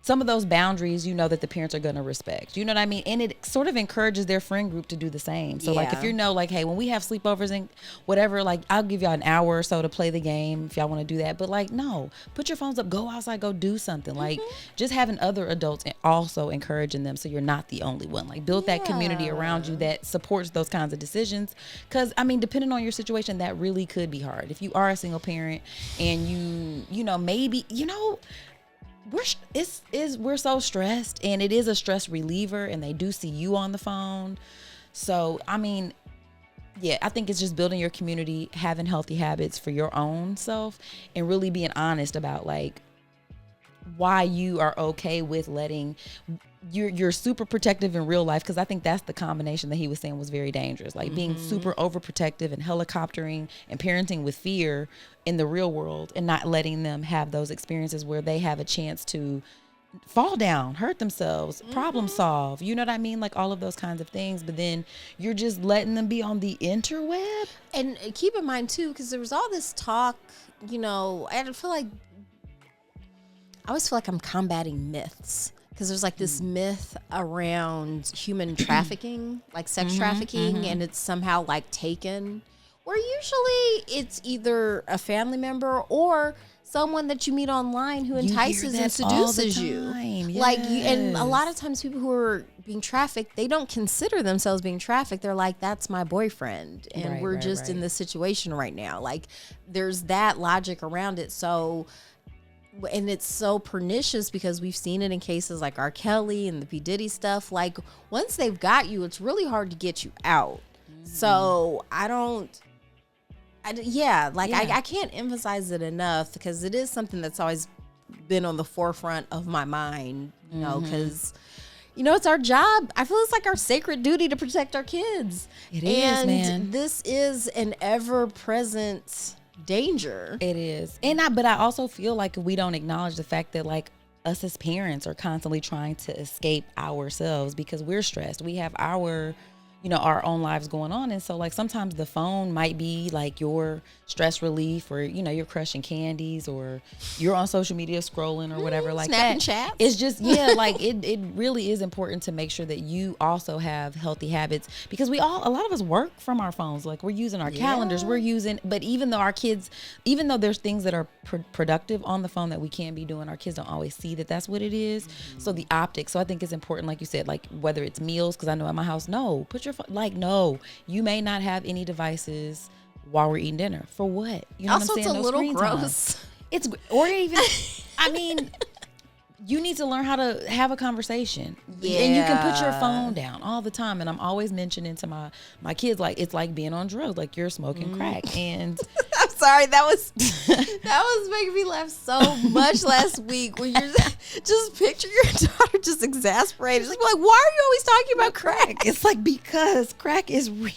some of those boundaries, you know, that the parents are going to respect. You know what I mean? And it sort of encourages their friend group to do the same. So, like, if you know, like, hey, when we have sleepovers and whatever, like, I'll give y'all an hour or so to play the game if y'all want to do that. But, like, no, put your phones up, go outside, go do something. Like, just having other adults and also encouraging them so you're not the only one. Like, build that community around you that supports those kinds of decisions. Because, I mean, depending on your situation, that really could be hard. If you are a single parent and you know, maybe, you know, we're so stressed, and it is a stress reliever, and they do see you on the phone. So, I mean, yeah, I think it's just building your community, having healthy habits for your own self, and really being honest about, like, why you are okay with letting you're super protective in real life, because I think that's the combination that he was saying was very dangerous, like being super overprotective and helicoptering and parenting with fear in the real world, and not letting them have those experiences where they have a chance to fall down, hurt themselves, problem solve, you know what I mean, like all of those kinds of things. But then you're just letting them be on the interweb. And keep in mind too, because there was all this talk, you know, I always feel like I'm combating myths, because there's like this myth around human trafficking, like sex trafficking, and it's somehow like taken, where usually it's either a family member or someone that you meet online who entices and seduces you. Like, and a lot of times people who are being trafficked, they don't consider themselves being trafficked. They're like, that's my boyfriend, and we're just in this situation right now. Like, there's that logic around it. So, and it's so pernicious, because we've seen it in cases like R. Kelly and the P. Diddy stuff. Like, once they've got you, it's really hard to get you out. So I can't emphasize it enough, because it is something that's always been on the forefront of my mind, you know, because, you know, it's our job. I feel it's like our sacred duty to protect our kids. It is, man. And this is an ever-present danger. It is. But I also feel like we don't acknowledge the fact that, like, us as parents are constantly trying to escape ourselves because we're stressed. We have our own lives going on. And so, like, sometimes the phone might be like your stress relief, or, you know, you're crushing candies, or you're on social media scrolling or whatever, like snapping that. chats. It's just, like it really is important to make sure that you also have healthy habits, because a lot of us work from our phones. Like, we're using our calendars, but even though there's things that are productive on the phone that we can be doing, our kids don't always see that that's what it is. So the optics. So I think it's important, like you said, like whether it's meals, because I know at my house, no, put your phone, like, no, you may not have any devices while we're eating dinner. For what? You know Also, what I'm saying? it's a No little screen gross. time. It's, or even, I mean, you need to learn how to have a conversation. Yeah. And you can put your phone down all the time. And I'm always mentioning to my kids, like, it's like being on drugs, like you're smoking crack. And I'm sorry, that was making me laugh so much last week, when you're just picture your daughter just exasperated. She's like, why are you always talking about crack? It's like, because crack is real.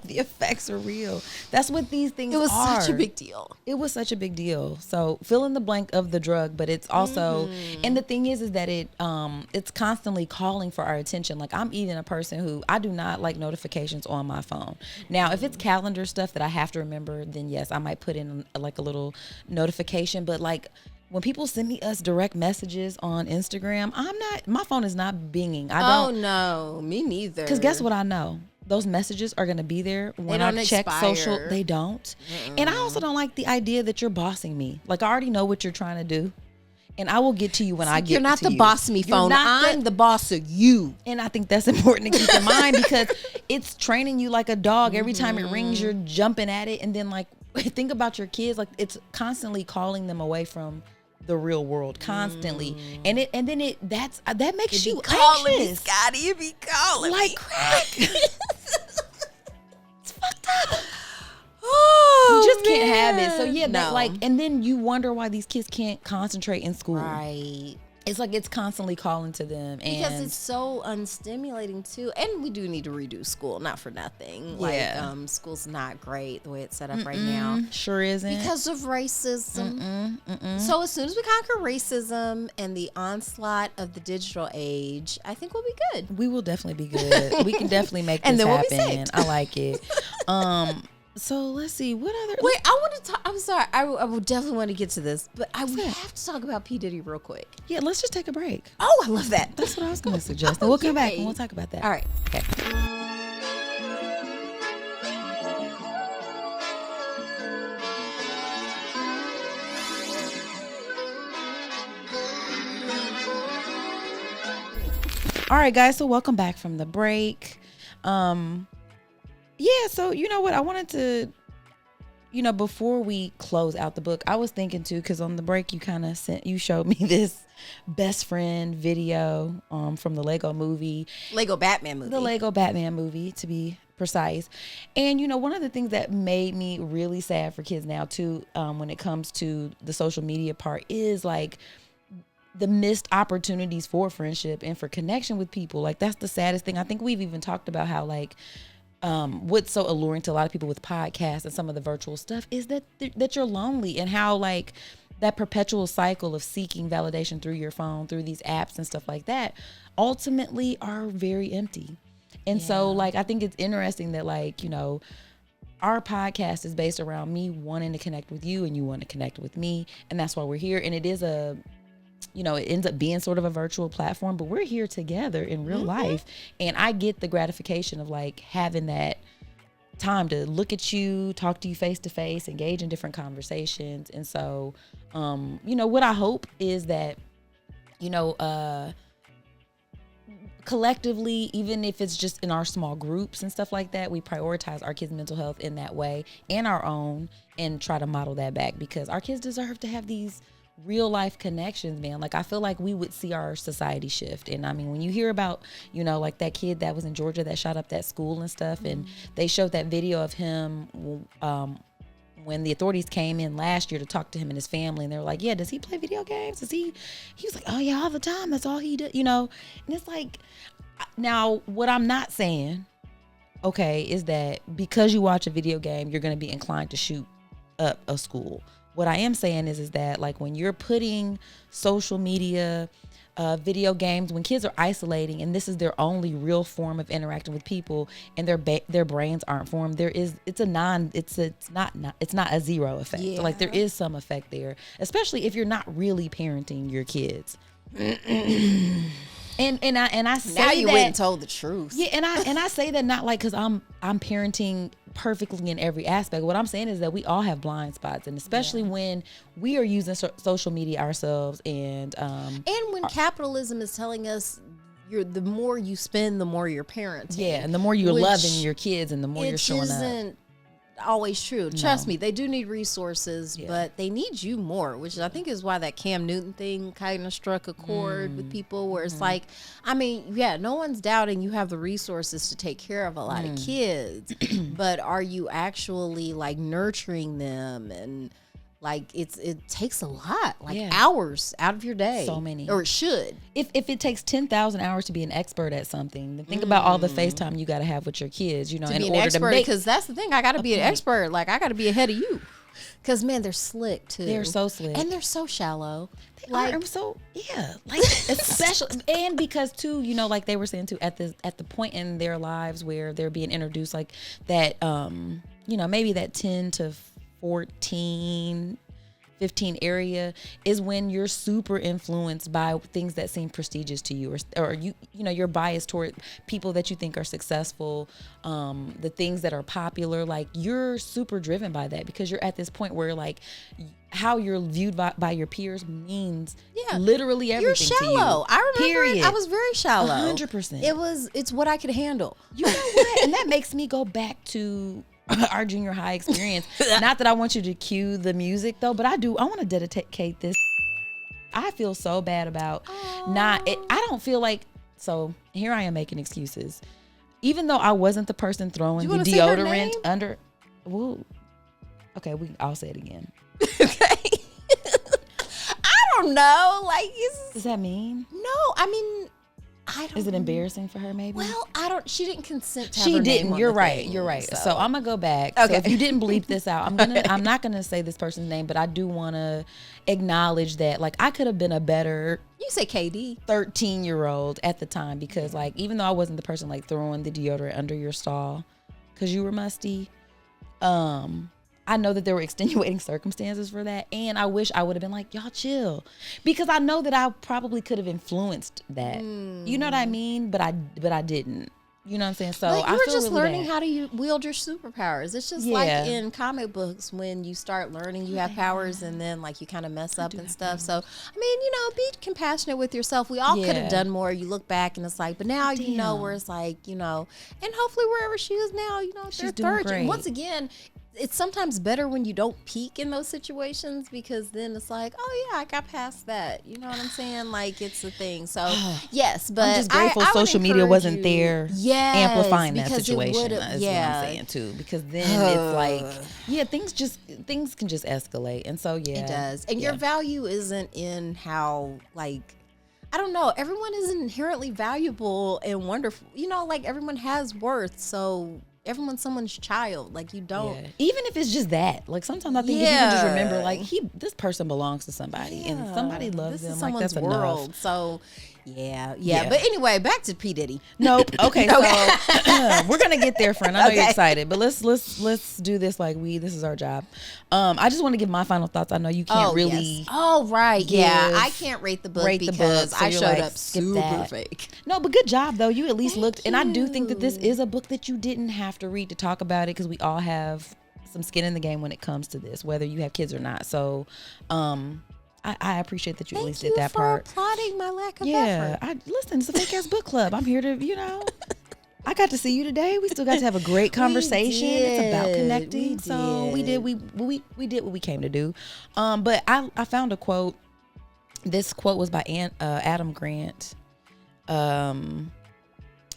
The effects are real. That's what these things are. It was such a big deal. It was such a big deal. So fill in the blank of the drug, but it's also, and the thing is that it's constantly calling for our attention. Like, I'm even a person who, I do not like notifications on my phone. Now, if it's calendar stuff that I have to remember, then yes, I might put in like a little notification. But like, when people send me direct messages on Instagram, my phone is not binging. Oh no, me neither. Because guess what I know? Those messages are going to be there when I check social. They don't. And I also don't like the idea that you're bossing me. Like, I already know what you're trying to do, and I will get to you when I get to you. You're not the boss of me phone. I'm the boss of you. And I think that's important to keep in mind, because it's training you like a dog. Every time it rings, you're jumping at it. And then, like, think about your kids. Like, it's constantly calling them away from the real world, constantly. And that makes you calling anxious. Me, Scotty, you be calling like me. Crack. It's fucked up. Oh, you just can't have it. So yeah, no. And then you wonder why these kids can't concentrate in school. Right. It's like it's constantly calling to them, because it's so unstimulating too. And we do need to redo school, not for nothing. Yeah. Like, school's not great the way it's set up right now. Sure isn't. Because of racism. So as soon as we conquer racism and the onslaught of the digital age, I think we'll be good. We will definitely be good. We can definitely make this and then happen. We'll be saved. I like it. So let's see. What other? Wait, I want to talk. I'm sorry. I will definitely want to get to this, but we have to talk about P. Diddy real quick. Yeah, let's just take a break. Oh, I love that. That's what I was going to suggest. And we'll come back and we'll talk about that. All right. Okay. All right, guys. So welcome back from the break. Yeah. So you know what? I wanted to, before we close out the book, I was thinking too, because on the break you showed me this best friend video from the Lego Batman movie, to be precise. And one of the things that made me really sad for kids now too, when it comes to the social media part, is like the missed opportunities for friendship and for connection with people. Like, that's the saddest thing. I think we've even talked about how, like, what's so alluring to a lot of people with podcasts and some of the virtual stuff is that you're lonely, and how, like, that perpetual cycle of seeking validation through your phone, through these apps and stuff like that, ultimately are very empty. And so, like, I think it's interesting that, like, our podcast is based around me wanting to connect with you and you want to connect with me. And that's why we're here. And it is it ends up being sort of a virtual platform, but we're here together in real life. And I get the gratification of, like, having that time to look at you, talk to you face to face, engage in different conversations. And so, what I hope is that, collectively, even if it's just in our small groups and stuff like that, we prioritize our kids' mental health in that way and our own, and try to model that back, because our kids deserve to have these real life connections, man. Like, I feel like we would see our society shift. And I mean, when you hear about, like that kid that was in Georgia that shot up that school and stuff, and they showed that video of him when the authorities came in last year to talk to him and his family, and they were like, yeah, does he play video games? He was like, oh yeah, all the time. That's all he did, and it's like, now what I'm not saying, okay, is that because you watch a video game, you're going to be inclined to shoot up a school. What I am saying is that, like, when you're putting social media, video games, when kids are isolating and this is their only real form of interacting with people, and their brains aren't formed, it's not a zero effect. Yeah. Like, there is some effect there, especially if you're not really parenting your kids. And I say now you that, went and told the truth. Yeah, and I say that not like because I'm parenting perfectly in every aspect. What I'm saying is that we all have blind spots, and especially when we are using social media ourselves, and when capitalism is telling us the more you spend, the more you're parenting. Yeah, and the more you're loving your kids, and the more you're showing up. It isn't always true. Trust me, they do need resources, but they need you more, which I think is why that Cam Newton thing kind of struck a chord with people, where it's like, I mean, yeah, no one's doubting you have the resources to take care of a lot of kids, but are you actually, like, nurturing them? And, like, it takes a lot, like, hours out of your day. So many. Or it should. If it takes 10,000 hours to be an expert at something, then think about all the FaceTime you got to have with your kids, in be an order expert, to make. Because that's the thing, I got to be an expert. Like, I got to be ahead of you. Because, man, they're slick, too. They're so slick. And they're so shallow. Like, especially, and because, too, like they were saying, too, at the point in their lives where they're being introduced, like that, maybe that 10 to 14, 15 area is when you're super influenced by things that seem prestigious to you, or you're biased toward people that you think are successful, the things that are popular. Like, you're super driven by that because you're at this point where, like, how you're viewed by your peers means literally everything. You're shallow. To you. I remember Period. I was very shallow. 100%. It's what I could handle. You know what? And that makes me go back to our junior high experience. Not that I want you to cue the music though, but I want to dedicate this. I feel so bad about I don't feel like, so here I am making excuses. Even though I wasn't the person throwing the deodorant under. Woo. Okay, I'll say it again. Okay. I don't know. Like, does that mean? No, I mean, I don't. Is it embarrassing for her? Maybe. Well, she didn't consent to. She her didn't. Name You're on the right. thing, You're right. So I'm gonna go back. Okay. So if you didn't bleep this out, I'm not gonna say this person's name, but I do want to acknowledge that, like, I could have been a better. You say KD. 13-year-old at the time, because, like, even though I wasn't the person, like, throwing the deodorant under your stall because you were musty, I know that there were extenuating circumstances for that, and I wish I would have been like, y'all chill, because I know that I probably could have influenced that. You know what I mean? But I didn't. You know what I'm saying? So But I you were feel just really learning bad. how to wield your superpowers. It's just like in comic books when you start learning you have powers and then like you kind of mess up and stuff. So, I mean, be compassionate with yourself. We all could have done more. You look back and it's like, but now you know where it's like, and hopefully wherever she is now, She's they're doing great. once again, it's sometimes better when you don't peak in those situations, because then it's like, oh yeah, I got past that. You know what I'm saying? Like, it's the thing. So yes, but I'm just grateful I would social media encourage wasn't you- there Yes, amplifying that because it situation. would've- Is what I'm saying too. Because then it's like, things can just escalate. And so It does. And your value isn't in how, like, I don't know, everyone isn't inherently valuable and wonderful. Like everyone has worth. So everyone's someone's child. Like you don't. Yeah. Even if it's just that, like sometimes I think if you can just remember, like this person belongs to somebody and somebody loves this them. is Like someone's that's world. enough. So yeah. But anyway, back to P Diddy. Nope. Okay. So we're gonna get there, friend. I know you're excited, but let's do this like this is our job. I just want to give my final thoughts. I know you can't really. Yes. Oh right. Yeah. I can't rate the book because so I you're showed like, up skip super that. fake. No, but good job though. You at least Thank looked, and I do think that this you. is a book that you didn't have to read to talk about it, because we all have some skin in the game when it comes to this, whether you have kids or not. So, I appreciate that you at least did that part. Thank you for applauding my lack of Yeah, effort. listen, it's a fake ass book club. I'm here to, I got to see you today. We still got to have a great conversation. It's about connecting. We did what we came to do. But I found a quote. This quote was by Adam Grant,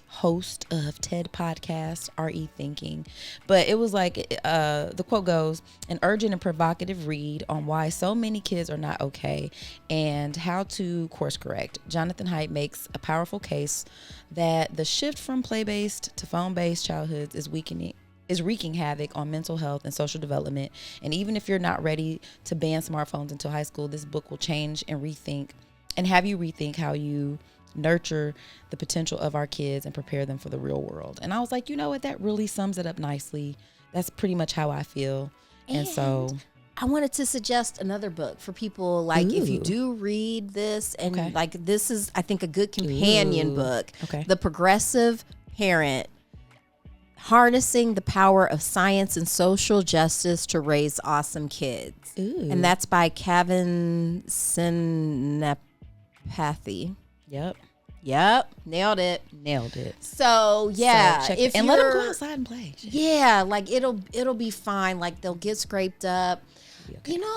host of TED podcast, RE Thinking. But it was like, the quote goes, an urgent and provocative read on why so many kids are not okay and how to course correct. Jonathan Haidt makes a powerful case that the shift from play-based to phone-based childhoods is wreaking havoc on mental health and social development. And even if you're not ready to ban smartphones until high school, this book will change and have you rethink how you nurture the potential of our kids and prepare them for the real world. And I was like, you know what? That really sums it up nicely. That's pretty much how I feel. And so I wanted to suggest another book for people, like, if you do read this and like, this is, I think, a good companion book. Okay. The Progressive Parent: Harnessing the Power of Science and Social Justice to Raise Awesome Kids. Ooh. And that's by Kevin Sinapathy. Yep. Nailed it. So yeah, So if and let them you're- go outside and play. yeah, like it'll be fine. Like they'll get scraped up.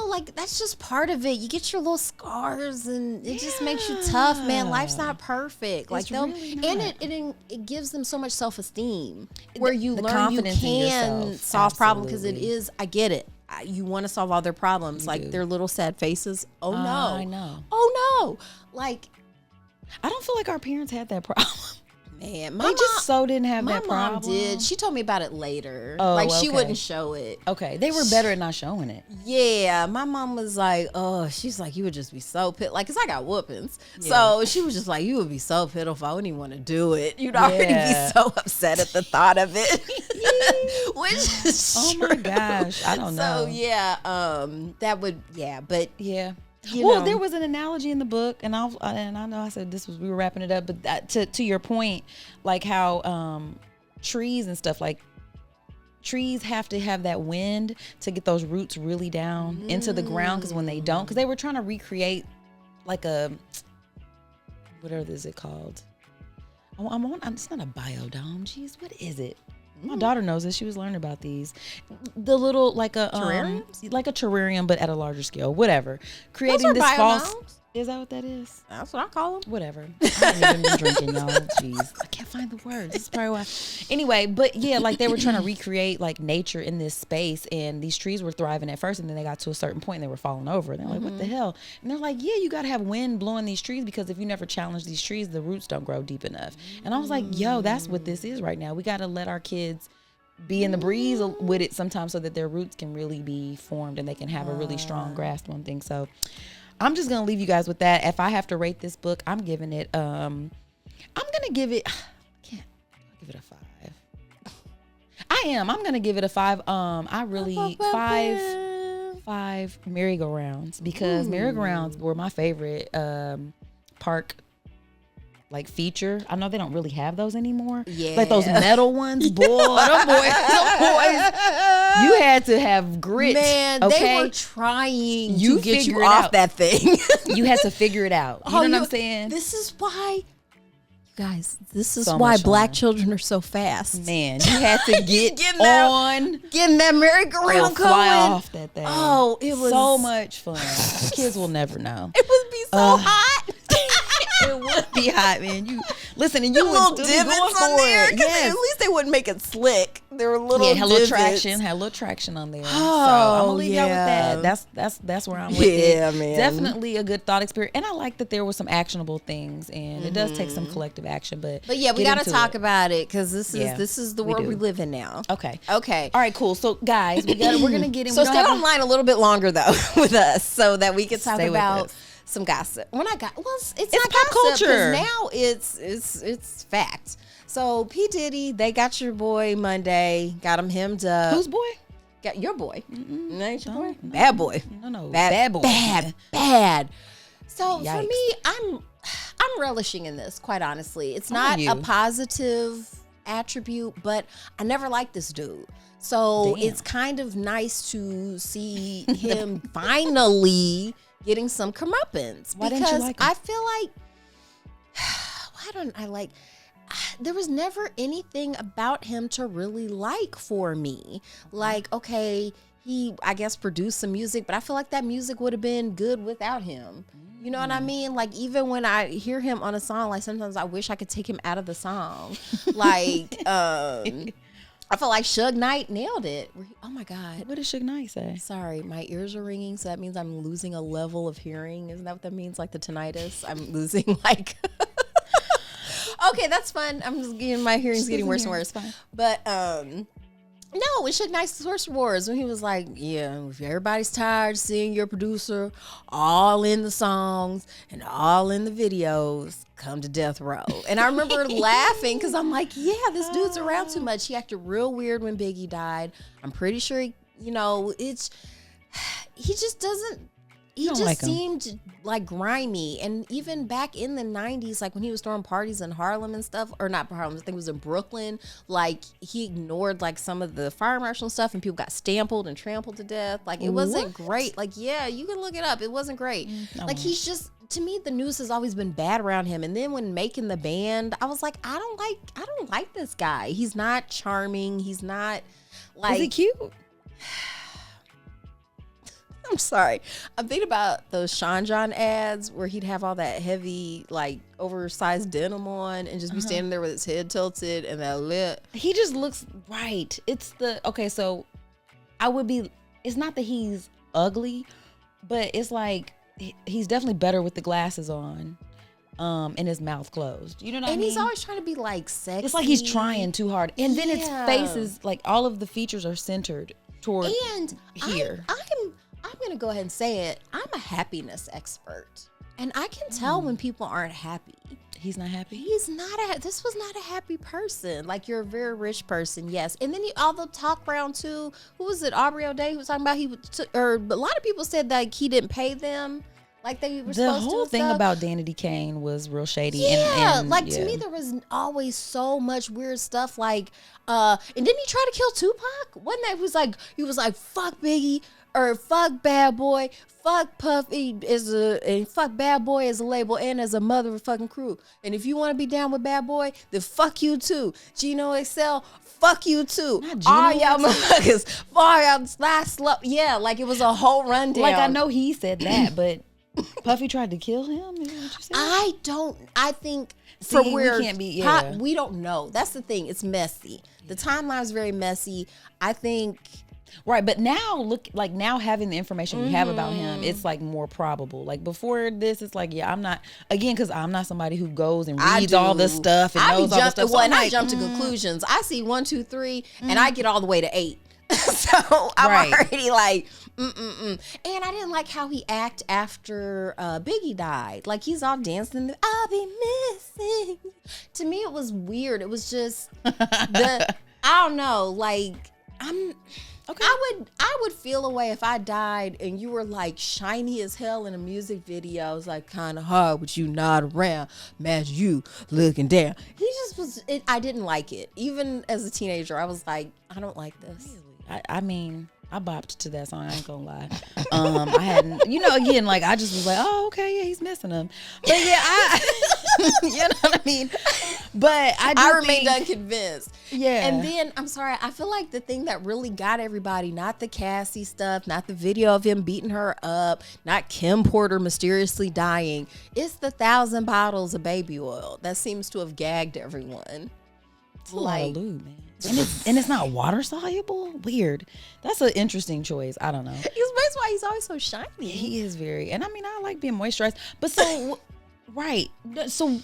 Like that's just part of it. You get your little scars, and it just makes you tough, man. Life's not perfect. Like they'll, really and not. it gives them so much self-esteem, where you the learn you confidence in can yourself. solve problems, because it Absolutely. is. I get it. You want to solve all their problems, like do. their little sad faces. Oh no! I know. Oh no! Like, I don't feel like our parents had that problem. man, They just so didn't have my that mom problem. did. She told me about it later. Oh, like she okay. wouldn't show it. Okay, they were better at not showing it. Yeah, my mom was like, oh, she's like, you would just be so pit, like, cause I got whoopings. So she was just like, you would be so pitiful. I wouldn't even want to do it. You'd already be so upset at the thought of it. Which is Oh true. my gosh, I don't know. So yeah, that would, but Yeah. you Well, know. there was an analogy in the book, and I know I said we were wrapping it up, but that, to your point, like how trees and stuff, like trees have to have that wind to get those roots really down into the ground, because when they don't, because they were trying to recreate like a, whatever is it called? It's not a biodome. Jeez, what is it? My daughter knows this. She was learning about these. The little, like a Terrariums? like a terrarium, but at a larger scale. Whatever. Creating are this false. biodomes. Is that what that is? That's what I call them. Whatever. I haven't even been drinking, y'all. Jeez, I can't find the words. This is probably why. Anyway, but yeah, like they were trying to recreate like nature in this space, and these trees were thriving at first, and then they got to a certain point and they were falling over. And they're like, what the hell? And they're like, yeah, you got to have wind blowing these trees, because if you never challenge these trees, the roots don't grow deep enough. And I was like, yo, that's what this is right now. We got to let our kids be in the breeze with it sometimes, so that their roots can really be formed and they can have a really strong grasp on things. So I'm just gonna leave you guys with that. If I have to rate this book, I'm giving it I'm gonna give it, I'll give it a 5. I I am. I'm gonna give it a 5. I really 5 merry-go-rounds because merry-go-rounds were my favorite park like feature. I know they don't really have those anymore. Yeah. Like those metal ones. Boy, them boys. You had to have grit. Man, okay? they were trying You to get figure you it off out. that thing. You had to figure it out. You know what I'm saying? This is why, you guys, this is So why much black fun. children are so fast. Man, you had to get Getting that- on Getting that or merry-go-round fly going. off that thing. Oh, it was so much fun. Kids will never know. It would be so hot. It would be hot, man. You listen, and you The would little still be going divots on for there. it. 'Cause Yes. At least they wouldn't make it slick. There were little Had a little divots. traction on there. so Oh, I'm gonna leave y'all with yeah. that. That's where I'm with it. Yeah, man. Definitely a good thought experience, and I like that there were some actionable things, and it does take some collective action. But yeah, we get got to into talk it. about it because this Yeah, is the we world do. we live in now. Okay. Okay. All right. Cool. So guys, we're gonna get in. So we don't stay have a- online a little bit longer though with us so that we can talk Stay with about us. some gossip. It's It's not pop gossip, 'cause culture. now it's fact. So P Diddy, they got your boy Monday, got him hemmed up. Whose boy? Got your boy? No, ain't your boy? no. Bad boy. No. Bad boy. bad. So for Yikes. me, I'm relishing in this. Quite honestly, it's not you? a positive attribute, but I never liked this dude. So Damn. it's kind of nice to see him finally getting some comeuppance. Why didn't you because like him? I feel like why don't I like? There was never anything about him to really like for me. Like, okay, he, I guess, produced some music, but I feel like that music would have been good without him. You know what I mean? Like, even when I hear him on a song, like, sometimes I wish I could take him out of the song. Like, I feel like Suge Knight nailed it. Oh, my God. What did Suge Knight say? Sorry, my ears are ringing, so that means I'm losing a level of hearing. Isn't that what that means? Like the tinnitus? I'm losing, like... Okay, that's fun. I'm just getting my hearing's getting worse and worse. It's fine. But no, it Suge Knight's Source Wars when he was like, yeah, if everybody's tired of seeing your producer all in the songs and all in the videos, come to Death Row. And I remember laughing because I'm like, yeah, this dude's around too much. He acted real weird when Biggie died. I'm pretty sure, he just doesn't. He don't just like him. seemed like grimy. And even back in the 90s, like when he was throwing parties in Harlem and stuff, or not Harlem, I think it was in Brooklyn, like he ignored like some of the fire marshal stuff and people got stampled and trampled to death. Like it wasn't great. Like, yeah, you can look it up. It wasn't great. Like he's just, to me, the news has always been bad around him. And then when making the band, I was like, I don't like this guy. He's not charming. He's not like. Is he cute? I'm sorry. I'm thinking about those Sean John ads where he'd have all that heavy, like, oversized denim on and just be standing there with his head tilted and that lip. He just looks right. So it's not that he's ugly, but it's like he's definitely better with the glasses on and his mouth closed. You know what I mean? And he's always trying to be, like, sexy. It's like he's trying too hard. And then its Yeah. face is, like, all of the features are centered toward And here. I'm going to go ahead and say it. I'm a happiness expert. And I can tell when people aren't happy. He's not happy? This was not a happy person. Like, you're a very rich person, yes. And then all the talk around too. Who was it? Aubrey O'Day who was talking about a lot of people said that he didn't pay them like they were The supposed to. whole and thing stuff. about Danity Kane was real shady. Yeah, and like to me there was always so much weird stuff. Like, and didn't he try to kill Tupac? Wasn't that he was like fuck Biggie or fuck Bad Boy, fuck Puffy and fuck Bad Boy as a label and as a motherfucking crew. And if you want to be down with Bad Boy, then fuck you too. Gino Excel, fuck you too. Not Gino All y'all XL. motherfuckers, all y'all last slup. Yeah, like it was a whole rundown. Like, I know he said that, but Puffy tried to kill him? Is that what you said? I think See, from we where can't be- yeah. we don't know. That's the thing. It's messy. The timeline is very messy. I think Right, but now having the information we have about him, it's like more probable. Like before this, it's like, yeah, I'm not, again, because I'm not somebody who goes and reads all the stuff and knows all the stuff. So I'm I like, jump to conclusions. I see 1, 2, 3, and I get all the way to 8. So I'm Right. already like, And I didn't like how he act after Biggie died. Like he's off dancing. I'll be missing. To me, it was weird. It was just I don't know. Like, I'm. Okay. I would feel a way if I died and you were like shiny as hell in a music video. It was like kind of hard with you not around. Imagine you looking down. He just was. I didn't like it. Even as a teenager, I was like, I don't like this. I mean, I bopped to that song. I ain't gonna lie. I hadn't, again, like I just was like, oh, okay, yeah, he's missing him. But yeah, you know what I mean. But I remained unconvinced. Yeah. And then I'm sorry, I feel like the thing that really got everybody, not the Cassie stuff, not the video of him beating her up, not Kim Porter mysteriously dying, it's the 1,000 bottles of baby oil that seems to have gagged everyone. It's a lot of lube, man. And it's not water soluble. Weird. That's an interesting choice. I don't know. That's why he's always so shiny. He is very, and I mean, I like being moisturized. But so, right. So,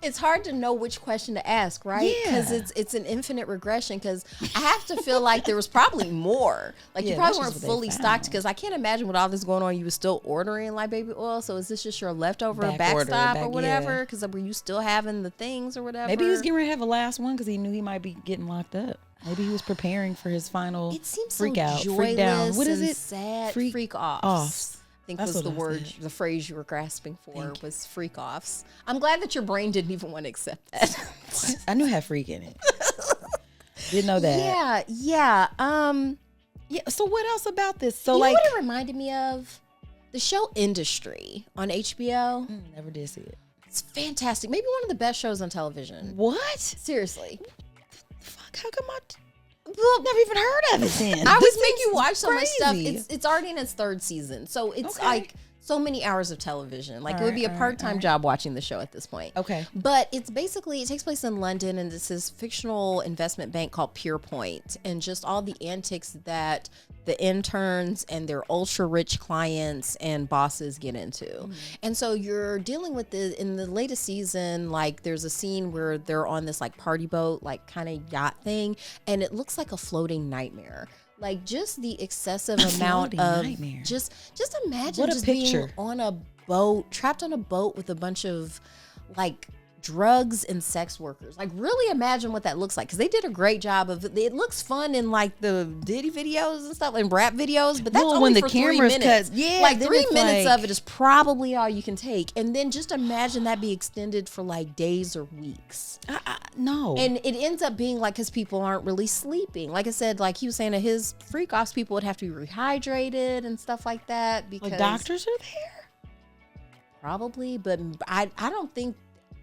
it's hard to know which question to ask, right? Because it's an infinite regression. Because I have to feel like there was probably more. Like you probably weren't fully stocked. Because I can't imagine with all this going on, you were still ordering like baby oil. So is this just your leftover backstop or whatever? Because were you still having the things or whatever? Maybe he was getting ready to have a last one because he knew he might be getting locked up. Maybe he was preparing for his final It seems freak so out, joyless freak down. What is and it? sad. Freak offs. offs. I think That's was the what I word, said. the phrase you were grasping for was freak offs. I'm glad that your brain didn't even want to accept that. I knew it had freak in it. Didn't know that. Yeah. Yeah. So what else about this? So You know like, what it reminded me of? The show Industry on HBO. never did see it. It's fantastic. Maybe one of the best shows on television. What? Seriously. Fuck. How come I've never even heard of it then? I always This make you is watch so much stuff. crazy. It's already in its 3rd season. So it's Okay. like so many hours of television. Like it would be a part-time job watching the show at this point. Okay. But it's basically, it takes place in London, and it's this fictional investment bank called Pierpoint, and just all the antics that the interns and their ultra rich clients and bosses get into. And so you're dealing with in the latest season, like there's a scene where they're on this like party boat, like kind of yacht thing, and it looks like a floating nightmare. Like just the excessive amount of nightmare. just imagine What a just picture. being on a boat, trapped on a boat with a bunch of like drugs and sex workers. Like really imagine what that looks like, because they did a great job of it. It looks fun in like the Diddy videos and stuff and rap videos, but that's Well, only when the for 3 cameras minutes. cut- yeah, like then 3 it's minutes like- of it is probably all you can take, and then just imagine that be extended for like days or weeks. No. And it ends up being like, because people aren't really sleeping. Like I said, like he was saying, that his freak offs, people would have to be rehydrated and stuff like that, because like doctors are there. probably, but I don't think.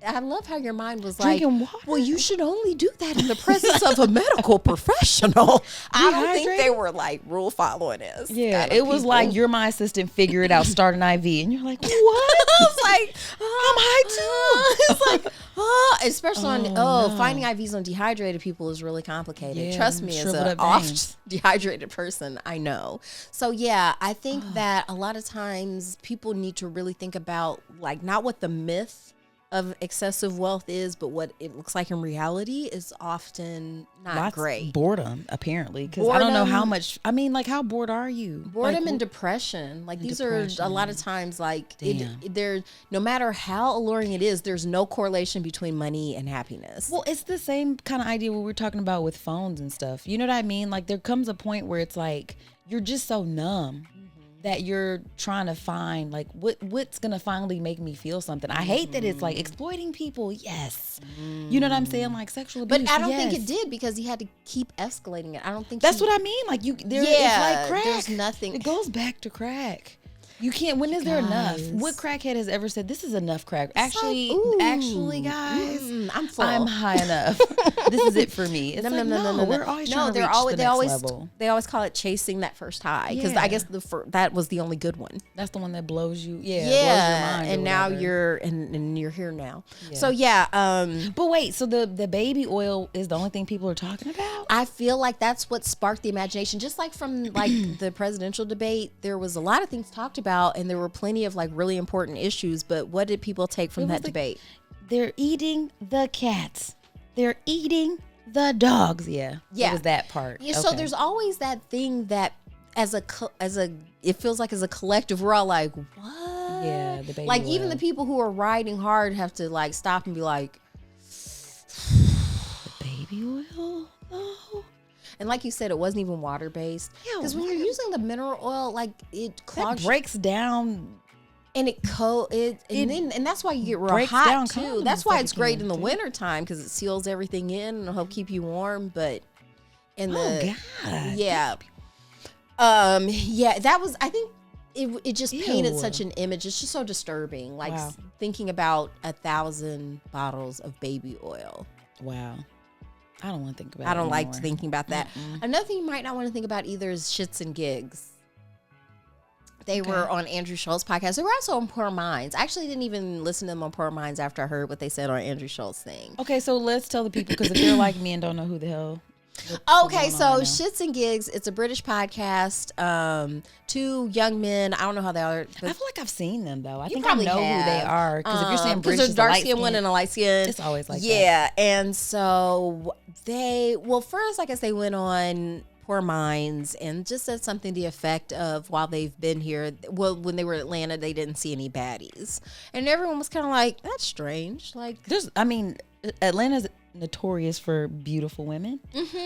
I love how your mind was Drinking like, water? well, you should only do that in the presence of a medical professional. I don't think they were like rule following this. Yeah, kinda it was people. like, you're my assistant, figure it out, start an IV. And you're like, what? I was like, I'm high too. It's like, especially on finding IVs on dehydrated people is really complicated. Yeah, Trust me, as shriveled an up veins. oft dehydrated person, I know. So yeah, I think that a lot of times people need to really think about like not what the myth of excessive wealth is, but what it looks like in reality is often not Lots great. boredom, apparently, because I don't know how Boredom. much. I mean, like, how bored are you? Boredom Like, and depression, like these are depression. a lot of times like Damn. there. No matter how alluring it is, there's no correlation between money and happiness. Well, it's the same kind of idea what we're talking about with phones and stuff. You know what I mean? Like, there comes a point where it's like you're just so numb that you're trying to find like what's gonna finally make me feel something. I hate that it's like exploiting people. Yes, you know what I'm saying? Like sexual abuse. But I don't think yes. it did, because he had to keep escalating it. I don't think That's what I mean. Like it's like crack. There's nothing. It goes back to crack. You can't. When is there enough? Guys. What crackhead has ever said this is enough crack? like, Actually, ooh, guys, I'm full. I'm high enough. This is it for me. It's No, like, no. We're always trying to they're reach always the they next always level. they always call it chasing that first high, because Yeah. I guess that was the only good one. That's the one that blows you. Yeah, blows Yeah, your mind or and now whatever. you're and you're here now. So yeah, But wait, so the baby oil is the only thing people are talking about? I feel like that's what sparked the imagination. Just like from like the presidential debate, there was a lot of things talked about, and there were plenty of like really important issues. But what did people take from It was that like- debate? They're eating the cats. They're eating the dogs. Yeah, Yeah. it was that part. Yeah, so Okay. there's always that thing that as a it feels like as a collective we're all like, what? Yeah, the baby like even oil. the people who are riding hard have to like stop and be like, baby oil, though. And like you said, it wasn't even water based. Because when you're using the mineral oil, like it clogs, That breaks down. and and that's why you get real breaks hot down too. condoms That's why like it's it great can, in the too. winter time because it seals everything in and it'll help keep you warm. But in the God. yeah, that was, I think it just painted Ew. such an image. It's just so disturbing. Like Wow. thinking about 1,000 bottles of baby oil. Wow. I don't want to think about it I don't like anymore. thinking about that. Another thing you might not want to think about either is shits and gigs. They were on Andrew Schultz's podcast. They were also on Poor Minds. I actually didn't even listen to them on Poor Minds after I heard what they said on Andrew Schultz's thing. Okay, so let's tell the people, because if they're like me and don't know who the hell. Okay, so Shits and Gigs, it's a British podcast. Two young men. I don't know how they are. I feel like I've seen them though. I You think I probably know who they have. are. Because if you're saying British, there's is a dark light skin one and a light skin. It's always like that. Yeah, and so first I guess they went on Poor Minds and just said something to the effect of while they've been here, well, when they were in Atlanta, they didn't see any baddies, and everyone was kind of like, that's strange. Like, Atlanta's notorious for beautiful women,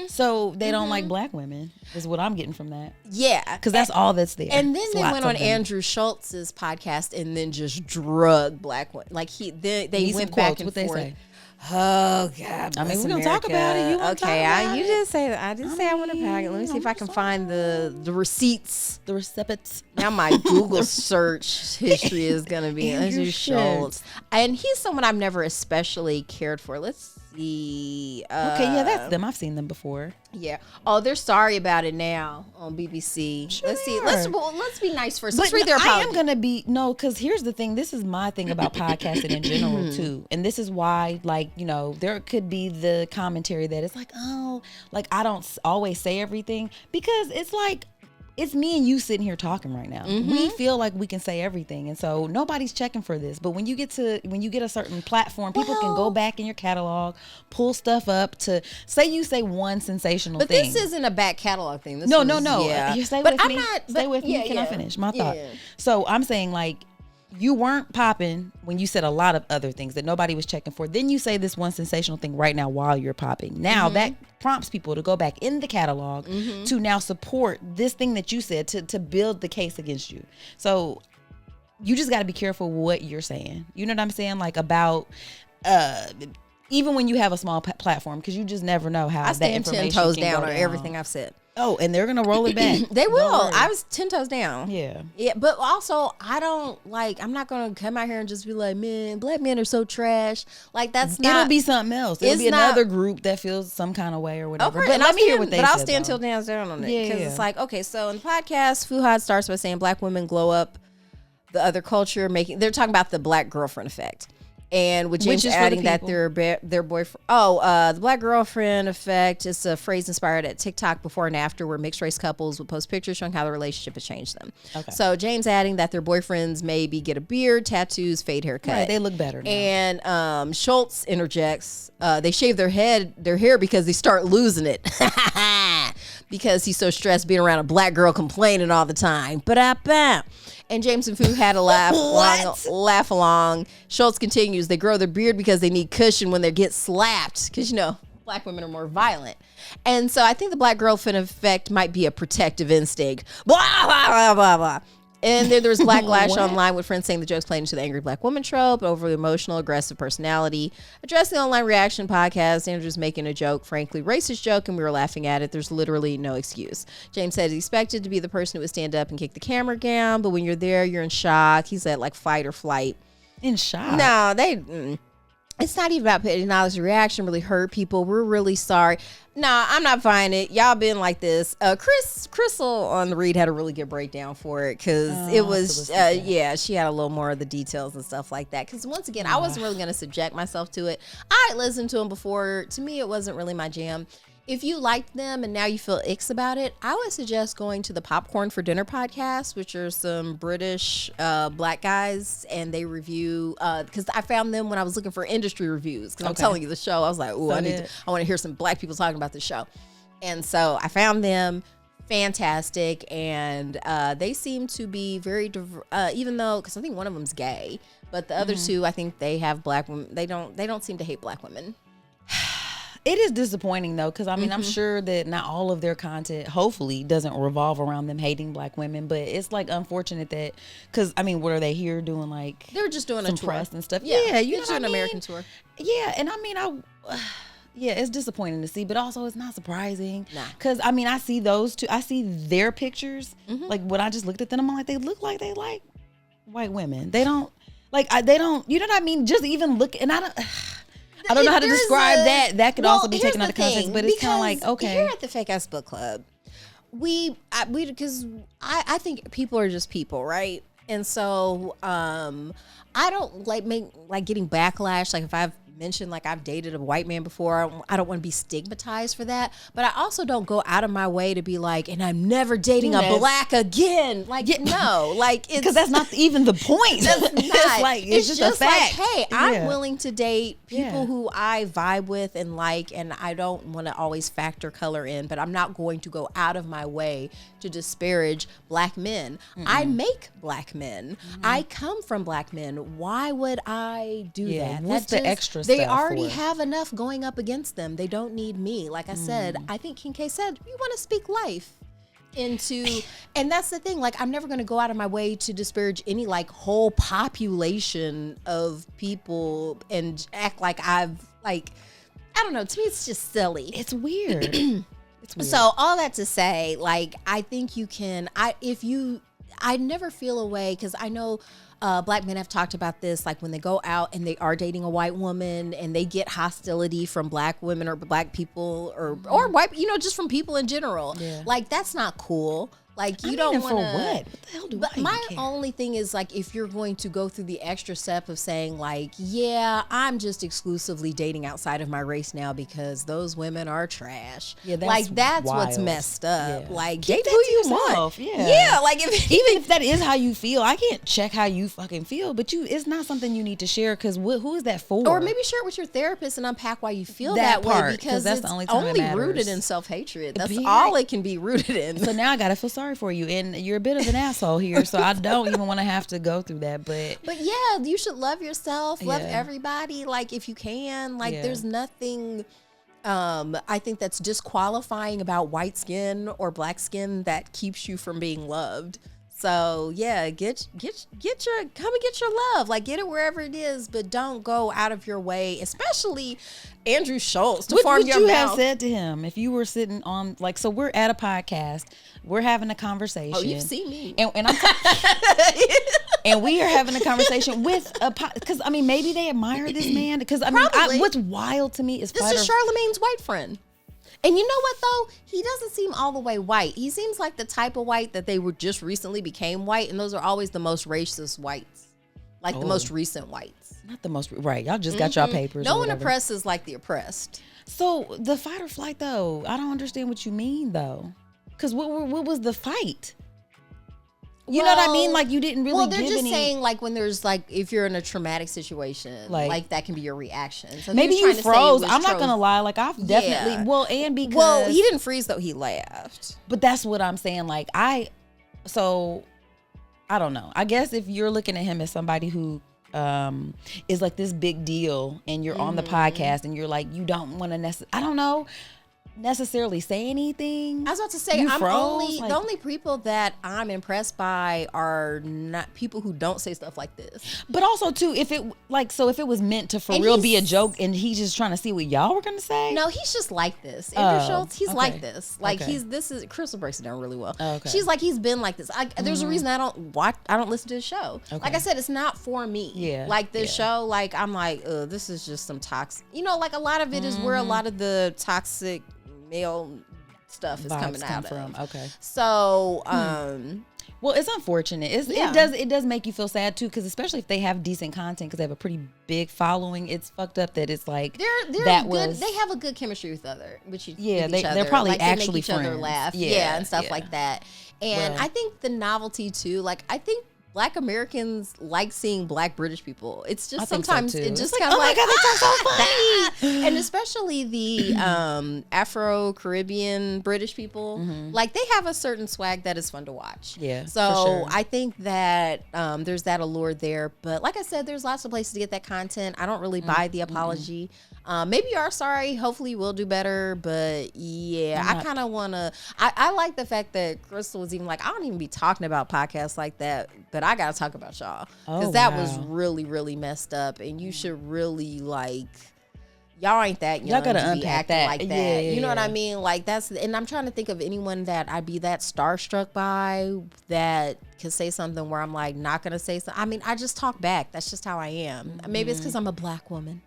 so they don't like black women. Is what I'm getting from that. Yeah, Because that's all that's there. And then It's they lots went of on them. Andrew Schultz's podcast and then just drug black women. Like they Need some went back quotes. and What they forth. say? Oh God! I mean, bless we're gonna talk about it. You wanna talk okay? about You it? did say that. I did say I want to pack it. Let me see if I can find the receipts. The receipts. Now my Google search history is gonna be Andrew Andrew Schultz, and he's someone I've never especially cared for. Let's see. Okay, yeah, that's them. I've seen them before. Yeah. Oh, they're sorry about it now on BBC. Sure Let's see. they Let's are. be nice first. But Let's read their I apology. am gonna be because here's the thing. This is my thing about podcasting in general too, and this is why, like, you know, there could be the commentary that it's like, oh, like I don't always say everything, because it's like, it's me and you sitting here talking right now. We feel like we can say everything, and so nobody's checking for this. But when you get a certain platform, people can go back in your catalog, pull stuff up to you say one sensational But thing. this isn't a back catalog thing. This No. Yeah. You stay but with I'm me. not. Stay but- with me. yeah, Can I yeah. finish my thought? Yeah. So I'm saying, like, you weren't popping when you said a lot of other things that nobody was checking for. Then you say this one sensational thing right now while you're popping. Now that prompts people to go back in the catalog to now support this thing that you said to build the case against you. So you just got to be careful what you're saying. You know what I'm saying? Like, about even when you have a small platform, because you just never know how I that stand information 10 toes can down go on everything I've said. Oh, and they're gonna roll it back. They will. Don't worry. I was 10 toes down. Yeah. Yeah, but also I don't I'm not gonna come out here and just be like, man, black men are so trash. Like, that's not. It'll be something else. It'll it's be not- another group that feels some kind of way or whatever. Okay, But and let me hear what they said. I'll stand though. till down on it, Yeah, because yeah. it's like, okay, so in the podcast, Fuhad starts by saying black women glow up the other culture, they're talking about the black girlfriend effect. And with James Which is for the adding that people. their boyfriend, the black girlfriend effect is a phrase inspired at TikTok before and after, where mixed race couples would post pictures showing how the relationship has changed them. Okay. So James adding that their boyfriends maybe get a beard, tattoos, fade haircut. Right, they look better now. And Schultz interjects, they shave their hair because they start losing it. Because he's so stressed being around a black girl complaining all the time. Ba-da-ba. And James and Fu had a laugh along. Schultz continues, they grow their beard because they need cushion when they get slapped. Because, you know, black women are more violent. And so I think the black girlfriend effect might be a protective instinct. Blah, blah, blah, blah, blah. And then there's backlash online with friends saying the joke's playing into the angry black woman trope, overly emotional, aggressive personality. Addressing the online reaction podcast, Andrew's making a joke, frankly racist joke, and we were laughing at it. There's literally no excuse. James said he expected to be the person who would stand up and kick the camera down, but when you're there, you're in shock. He's at like fight or flight. In shock. No, it's not even about putting out this reaction really hurt people. We're really sorry. Nah, I'm not buying it. Y'all been like this. Crystal on the read had a really good breakdown for it, because it was, she had a little more of the details and stuff like that. Because once again, I wasn't really going to subject myself to it. I listened to them before. To me, it wasn't really my jam. If you liked them and now you feel icks about it, I would suggest going to the Popcorn for Dinner podcast, which are some British black guys, and they review, because I found them when I was looking for industry reviews, because I'm telling you the show, I was like, ooh, I want to hear some black people talking about the show. And so I found them fantastic, and they seem to be very, even though, because I think one of them's gay, but the other two, I think they have black women. They don't seem to hate black women. It is disappointing though, because I mean, I'm sure that not all of their content, hopefully, doesn't revolve around them hating black women. But it's like unfortunate that, because I mean, what are they here doing? Like They were just doing some a tour press and stuff. Yeah, you know it's what an I mean? American tour. Yeah, and I mean, yeah, it's disappointing to see, but also it's not surprising. Nah. Because I mean, I see those two. I see their pictures. Like when I just looked at them, I'm like, they look like they like white women. They don't like. They don't. You know what I mean? Just even look, and I don't. I don't know how to There's describe that. That could also be here's taken out the of context, thing, but it's kind of because like, okay. Here at the Fake Ass Book Club, we because I think people are just people, right? And so I don't like getting backlash. Like if I've mentioned like I've dated a white man before, I don't want to be stigmatized for that. But I also don't go out of my way to be like, and I'm never dating a black again. Like no, like it's because that's not even the point. That's not. It's like it's just a fact. Like, hey, I'm Yeah. willing to date people Yeah. who I vibe with and like, and I don't want to always factor color in, but I'm not going to go out of my way to disparage black men. I make black men. I come from black men. Why would I do Yeah, that? what's the extra They stuff already for? have enough going up against them. They don't need me. Like I said, I think King K said, you want to speak life into, and that's the thing, like I'm never going to go out of my way to disparage any like whole population of people and act like I've like, I don't know, to me it's just silly. It's weird. It's weird. So all that to say, like I think you can, I never feel a way, because I know black men have talked about this, like when they go out and they are dating a white woman and they get hostility from black women or black people or white, you know, just from people in general. Yeah. Like that's not cool. Like you I mean, don't and want to. for what? What the hell do But I my even care? only thing is like if you're going to go through the extra step of saying like, yeah, I'm just exclusively dating outside of my race now because those women are trash. Yeah, that's like that's what's wild. messed up. Yeah. Like Keep date that who to you yourself. want. Yeah. Like if Even if that is how you feel, I can't check how you fucking feel, but it's not something you need to share, because who is that for? or maybe share it with your therapist and unpack why you feel That that, part, way, 'cause because that's it's the only time it matters. rooted in self-hatred. That's Be all right. it can be rooted in. So now I gotta feel sorry for you, and you're a bit of an asshole here, so I don't even want to have to go through that. But yeah, you should love yourself, love Yeah. everybody, like if you can. Like Yeah. there's nothing I think that's disqualifying about white skin or black skin that keeps you from being loved. So yeah, get your come and get your love. Like get it wherever it is, but don't go out of your way, especially Andrew Schultz, to what form would your you mouth. have said to him if you were sitting on, like, so we're at a podcast, we're having a conversation. Oh, you've seen me. And I'm and we are having a conversation with because I mean maybe they admire this man, because I mean Probably. what's wild to me is This is Charlemagne's white friend. And you know what though? He doesn't seem all the way white. He seems like the type of white that they were just recently became white, and those are always the most racist whites. Like the most recent whites. not the most right. Y'all just got y'all papers. No or one whatever. oppresses like the oppressed. So the fight or flight though, I don't understand what you mean though, because what was the fight? You know what I mean? Like you didn't really. Well, they're give just any, saying like when there's like if you're in a traumatic situation, Like- that can be your reaction. So he maybe was you trying to say it froze. was I'm not gonna lie. Like I've definitely and because well, he didn't freeze though. He laughed. But that's what I'm saying. Like I don't know. I guess if you're looking at him as somebody who is like this big deal, and you're on the podcast, and you're like you don't want to I don't know. necessarily say anything. I was about to say, You I'm froze? only Like- the only people that I'm impressed by are not people who don't say stuff like this. But also too, if it was meant to for And real be a he's- joke, and he's just trying to see what y'all were gonna say. No, he's just like this. Andrew Oh, Schultz, he's okay. like this. Like Okay. this is Crystal breaks it down really well. Oh, okay. She's like he's been like this. There's a reason I don't listen to his show. Okay. Like I said, it's not for me. Yeah, Like this yeah. show, like I'm like, this is just some toxic. You know, like a lot of it is where a lot of the toxic male stuff is Vibes coming come out from. of. Okay. So, Well, it's unfortunate. Yeah. It does make you feel sad too, because especially if they have decent content, because they have a pretty big following. It's fucked up that it's like they're that good. was They have a good chemistry with each Yeah, with each they're other. probably like, actually they make each other friends. laugh. Yeah, Yeah, and stuff yeah. like that. And Well- I think the novelty too. Like I think Black Americans like seeing Black British people. It's I just think so, sometimes too. it just It's like, kind of oh my like, God, they talk so funny. and especially the Afro Caribbean British people. Like they have a certain swag that is fun to watch. Yeah, So for sure. I think that there's that allure there. But like I said, there's lots of places to get that content. I don't really buy the apology. Maybe you are sorry. Hopefully we'll do better. But yeah, I kind of want to, I like the fact that Crystal was even like, I don't even be talking about podcasts like that, but I got to talk about y'all. Because that was really, really messed up. And you should really like, y'all ain't that young. Y'all gotta to be unpack acting that. like that. Yeah, you know what yeah. I mean? Like that's, and I'm trying to think of anyone that I'd be that starstruck by that could say something where I'm like not gonna say something. I mean, I just talk back. That's just how I am. Maybe it's because I'm a black woman.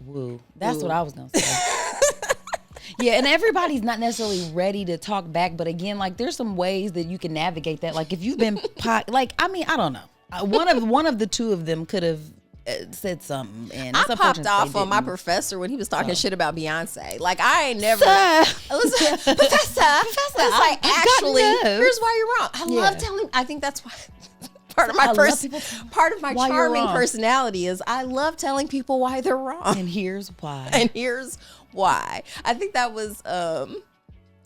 Woo. That's what I was gonna say. Yeah, and everybody's not necessarily ready to talk back, but again, like there's some ways that you can navigate that. Like if you've been like, I mean, I don't know. One of the two of them could have said something, and it's I popped off on my professor when he was talking shit about Beyonce. Like I ain't never, professor. It's like actually, here's why you're wrong. I love telling. I think that's why. Part of my charming personality is I love telling people why they're wrong. And here's why. I think that was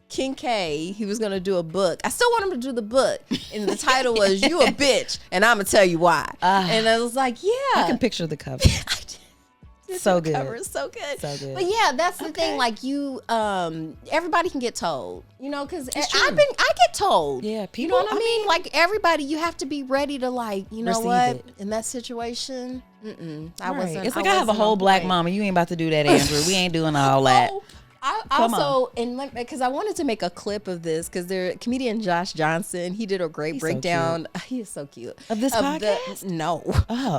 King K. He was gonna do a book. I still want him to do the book, and the title was "You a Bitch," and I'm gonna tell you why. And I was like, yeah, I can picture the cover. So good. Cover is so good. So good. But yeah, that's the thing. Like you, everybody can get told, you know, because I get told. Yeah, you people. know what I mean? Like everybody, you have to be ready to like, you know receive what? it. In that situation, I Right. wasn't. It's like I have a whole black mama. You ain't about to do that, Andrew. We ain't doing all that. Oh, I also, and like, because I wanted to make a clip of this because comedian Josh Johnson, he did a great breakdown. He is so cute. Of this podcast?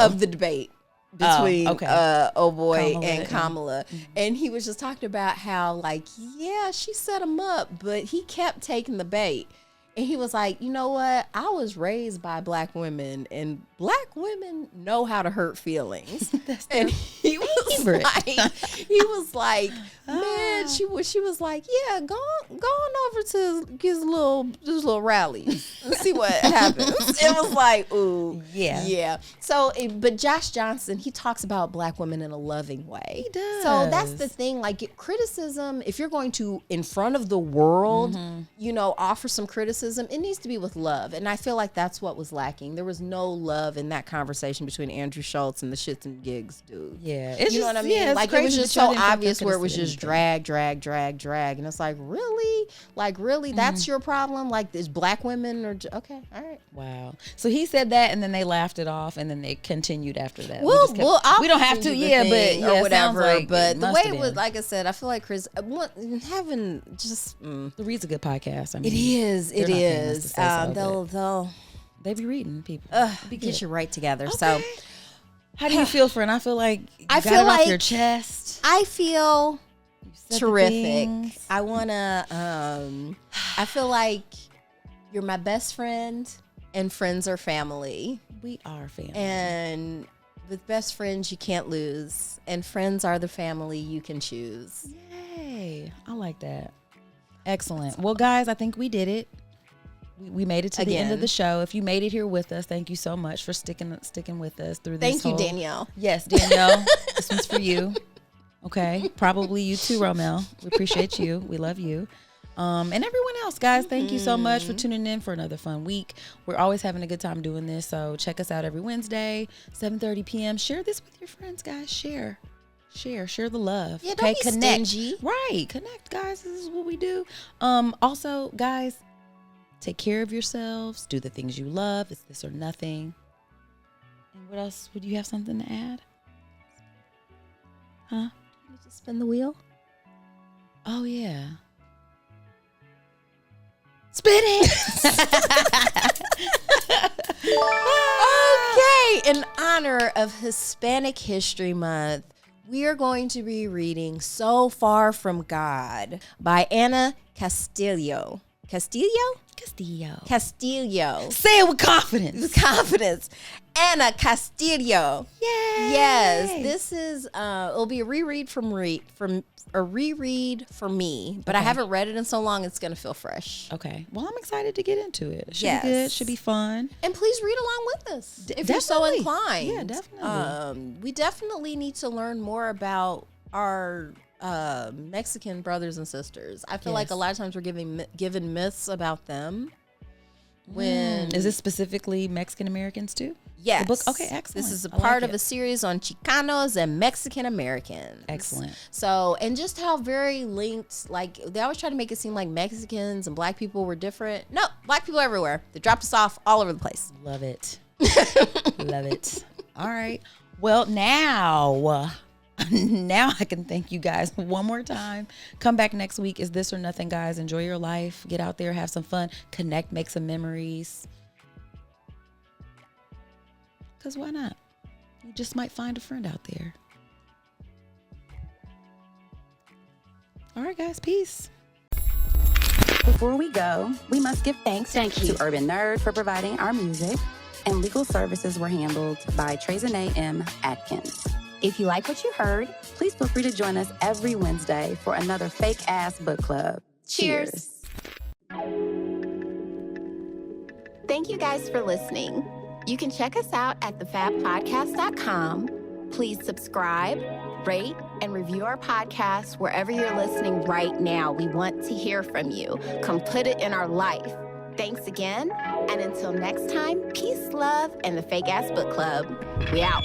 Of the debate between oh boy Kamala and Kamala. And he was just talking about how like, yeah, she set him up, but he kept taking the bait. And he was like, you know what? I was raised by black women, and black women know how to hurt feelings. And he was like, man, she was like, yeah, go on over to his little rallies and see what happens. It was like, ooh, yeah. So, but Josh Johnson, he talks about black women in a loving way. He does. So that's the thing. Like criticism, if you're going to in front of the world, you know, offer some criticism, it needs to be with love. And I feel like that's what was lacking. There was no love in that conversation between Andrew Schultz and the Shits and Gigs dude. Yeah. You know what I mean? Yeah, like it was just so obvious where it was just drag. And it's like, really? Like, really? That's your problem? Like, is black women or okay, all right. Wow. So he said that, and then they laughed it off, and then they continued after that. Well, we don't have to, or whatever. Like but the way it was, like I said, I feel like Chris having just The Read's a good podcast. I mean, it is. They be reading people. Get your right together. Okay. So, how do you feel, friend? I feel like I feel off like your chest. I feel terrific. Things. I wanna. I feel like you're my best friend, and friends are family. We are family. And with best friends, you can't lose, and friends are the family you can choose. Yay! I like that. Excellent. Well, guys, I think we did it. We made it to the end of the show. If you made it here with us, thank you so much for sticking with us through this. Thank you, Danielle. Yes, Danielle. This one's for you. Okay. Probably you too, Romel. We appreciate you. We love you. And everyone else, guys, thank you so much for tuning in for another fun week. We're always having a good time doing this. So check us out every Wednesday, 7:30 p.m. Share this with your friends, guys. Share the love. Yeah, don't be stingy. Right. Connect, guys. This is what we do. Also, guys, take care of yourselves. Do the things you love. It's this or nothing. And what else? Would you have something to add? Huh? Can you just spin the wheel? Oh, yeah. Spin it. Okay. In honor of Hispanic History Month, we are going to be reading So Far from God by Ana Castillo. Castillo. Say it with confidence. Ana Castillo. Yay. Yes, this is it'll be a reread for me, but I haven't read it in so long it's gonna feel fresh. Okay. Well, I'm excited to get into it. Should be good. Should be fun. And please read along with us if you're so inclined. Yeah, definitely. We definitely need to learn more about our Mexican brothers and sisters. I feel like a lot of times we're given myths about them. When Is this specifically Mexican Americans too? Yes. The book? Okay, excellent. This is a I like part of it. a series on Chicanos and Mexican Americans. Excellent. So, and just how very linked, like, they always try to make it seem like Mexicans and black people were different. No, black people everywhere. They dropped us off all over the place. Love it. Love it. All right. Well, now I can thank you guys one more time. Come back next week. Is This or Nothing, guys. Enjoy your life. Get out there, have some fun, connect, make some memories. Because why not? You just might find a friend out there. All right, guys. Peace. Before we go, we must give thanks to Urban Nerd for providing our music, and legal services were handled by Trezene M. Atkins. If you like what you heard, please feel free to join us every Wednesday for another fake-ass book club. Cheers. Thank you guys for listening. You can check us out at thefabpodcast.com. Please subscribe, rate, and review our podcast wherever you're listening right now. We want to hear from you. Come put it in our life. Thanks again, and until next time, peace, love, and the Fake Ass Book Club. We out.